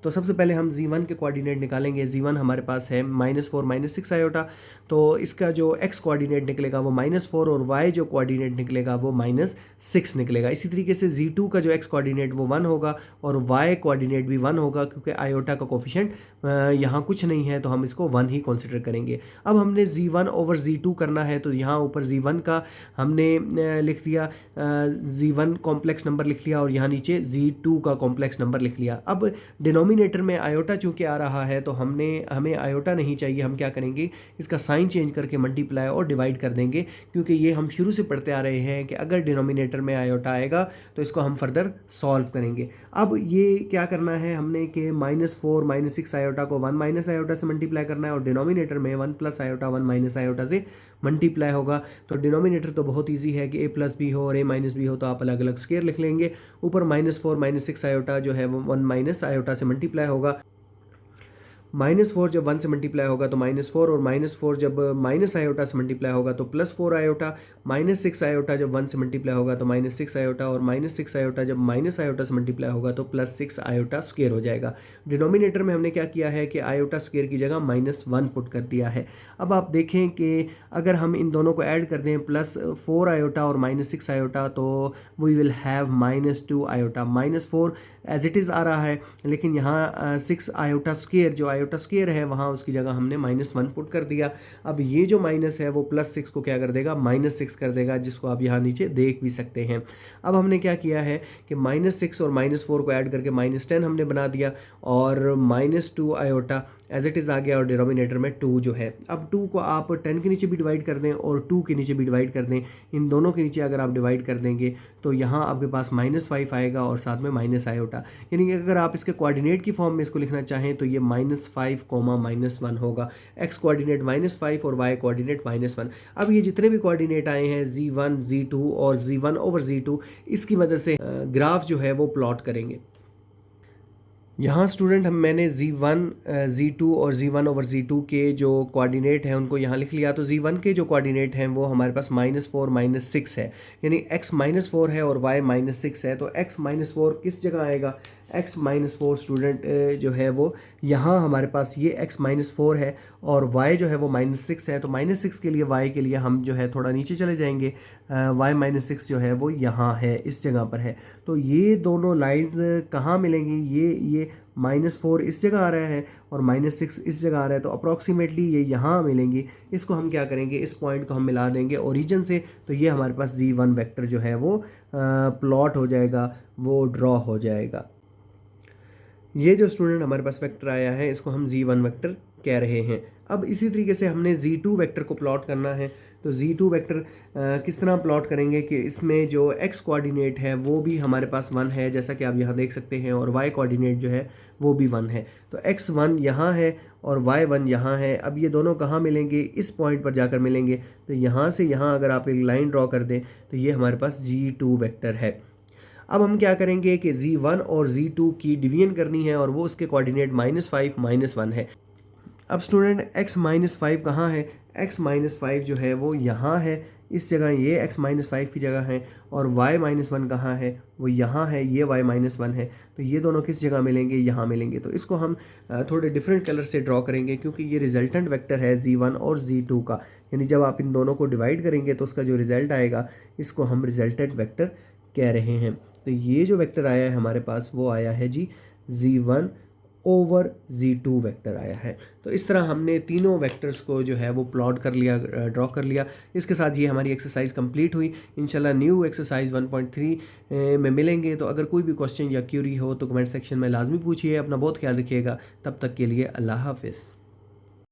तो सबसे पहले हम z1 के कोऑर्डिनेट निकालेंगे। z1 हमारे पास है -4 -6 आयोटा। तो इसका जो x कोऑर्डिनेट निकलेगा वो -4 और y जो कोऑर्डिनेट निकलेगा वो -6 निकलेगा। इसी तरीके से z2 का जो x कोऑर्डिनेट वो 1 होगा और y कोऑर्डिनेट भी 1 होगा, क्योंकि आयोटा का कोफिशिएंट यहाँ कुछ नहीं है, तो हम इसको 1 ही कंसिडर करेंगे। अब हमने z1 ओवर z2 करना है। तो यहाँ ऊपर z1 का हमने लिख दिया, z1 कॉम्प्लेक्स नंबर लिख लिया और यहाँ नीचे z2 का कॉम्प्लेक्स नंबर लिख लिया। अब डिनोमिनेटर में आयोटा चूँकि आ रहा है तो हमें आयोटा नहीं चाहिए। हम क्या करेंगे? इसका साइन चेंज करके मल्टीप्लाई और डिवाइड कर देंगे, क्योंकि ये हम शुरू से पढ़ते आ रहे हैं कि अगर डिनोमिनेटर में आयोटा आएगा तो इसको हम फर्दर सॉल्व करेंगे। अब ये क्या करना है हमने कि -4 -6 आयोटा को 1 माइनस आयोटा से मल्टीप्लाई करना है और डिनोमिनेटर में 1 + आयोटा 1 माइनस आयोटा से मल्टीप्लाई होगा। तो डिनोमिनेटर तो बहुत इजी है कि a + b हो और a - b हो, तो आप अलग अलग स्क्वायर लिख लेंगे। ऊपर -4 -6 आयोटा जो है वो 1 माइनस आयोटा से मल्टीप्लाई होगा। -4 जब 1 से मल्टीप्लाई होगा तो -4, और -4 जब माइनस आयोटा से मल्टीप्लाई होगा तो +4 आयोटा। -6 आयोटा जब 1 से मल्टीप्लाई होगा तो -6 आयोटा, और -6 आयोटा जब माइनस आयोटा से मल्टीप्लाई होगा तो +6 आयोटा स्क्वायर हो जाएगा। डिनोमिनेटर में हमने क्या किया है कि आयोटा स्क्वायर की जगह -1 पुट कर दिया है। अब आप देखें कि अगर हम इन दोनों को ऐड कर दें +4 आयोटा और -6 आयोटा, तो we will have -2 iota. -4 as it is आ रहा है, लेकिन यहाँ 6 आयोटा स्क्वायर, जो आयोटा स्क्वायर है वहाँ उसकी जगह हमने -1 पुट कर दिया। अब ये जो माइनस है वो +6 को क्या कर देगा? -6 कर देगा, जिसको आप यहाँ नीचे देख भी सकते हैं। अब हमने क्या किया है कि -6 और -4 को ऐड करके -10 हमने बना दिया, और -2 आयोटा एज इट इज़ आ गया और डिनोमिनेटर में 2 जो है। अब 2 को आप 10 के नीचे भी डिवाइड कर दें और 2 के नीचे भी डिवाइड कर दें, इन दोनों के नीचे अगर आप डिवाइड कर देंगे तो यहाँ आपके पास -5 आएगा और साथ में माइनस आयोटा, यानी कि अगर आप इसके कोऑर्डिनेट की फॉर्म में इसको लिखना चाहें तो ये -5, -1 होगा। एक्स कोऑर्डिनेट -5 और वाई कोऑर्डिनेट -1। अब ये जितने भी कोऑर्डिनेट आए हैं z1, z2 और z1/z2, इसकी मदद से ग्राफ जो है वो प्लॉट करेंगे। यहाँ स्टूडेंट मैंने z1, z2 और z1/z2 के जो कोऑर्डिनेट हैं उनको यहाँ लिख लिया। तो z1 के जो कोऑर्डिनेट हैं वो हमारे पास -4, -6 है, यानी x -4 है और y -6 है। तो x -4 किस जगह आएगा? x -4 स्टूडेंट जो है वो यहाँ हमारे पास ये x -4 है और y जो है वो -6 है। तो -6 के लिए y के लिए हम जो है थोड़ा नीचे चले जाएंगे, y -6 जो है वो यहाँ है, इस जगह पर है। तो ये दोनों लाइंस कहाँ मिलेंगी? ये -4 इस जगह आ रहा है और -6 इस जगह आ रहा है, तो अप्रॉक्सीमेटली ये यहाँ मिलेंगी। इसको हम क्या करेंगे, इस पॉइंट को हम मिला देंगे ओरिजिन से, तो ये हमारे पास z1 वेक्टर जो है वो प्लॉट हो जाएगा, वो ड्रॉ हो जाएगा। ये जो स्टूडेंट हमारे पास वेक्टर आया है इसको हम z1 वेक्टर कह रहे हैं। अब इसी तरीके से हमने z2 वेक्टर को प्लॉट करना है। तो z2 वेक्टर किस तरह प्लॉट करेंगे कि इसमें जो x कोऑर्डिनेट है वो भी हमारे पास 1 है, जैसा कि आप यहाँ देख सकते हैं, और y कोऑर्डिनेट जो है वो भी 1 है। तो x1 यहाँ है और y1 यहाँ है। अब ये दोनों कहाँ मिलेंगे? इस पॉइंट पर जाकर मिलेंगे। तो यहाँ से यहाँ अगर आप एक लाइन ड्रॉ कर दें तो ये हमारे पास z2 वेक्टर है। अब हम क्या करेंगे कि z1 और z2 की डिवीजन करनी है और वो उसके कोऑर्डिनेट -5, -1 है। अब स्टूडेंट x -5 कहाँ है? x -5 जो है वो यहाँ है, इस जगह, ये x -5 की जगह है, और y -1 कहाँ है? वो यहाँ है, ये y -1 है। तो ये दोनों किस जगह मिलेंगे? यहाँ मिलेंगे। तो इसको हम थोड़े डिफरेंट कलर से ड्रॉ करेंगे क्योंकि ये रिजल्टेंट वेक्टर है z1 और z2 का, यानी जब आप इन दोनों को डिवाइड करेंगे तो उसका जो रिजल्ट आएगा इसको हम रिजल्टेंट वेक्टर कह रहे हैं। तो ये जो वेक्टर आया है हमारे पास वो आया है जी z1/z2 वेक्टर आया है। तो इस तरह हमने तीनों वेक्टर्स को जो है वो प्लॉट कर लिया, ड्रॉ कर लिया। इसके साथ ये हमारी एक्सरसाइज कंप्लीट हुई। इंशाल्लाह न्यू एक्सरसाइज 1.3 में मिलेंगे। तो अगर कोई भी क्वेश्चन या क्यूरी हो तो कमेंट सेक्शन में लाजमी पूछिए। अपना बहुत ख्याल रखिएगा। तब तक के लिए अल्लाह हाफिज़।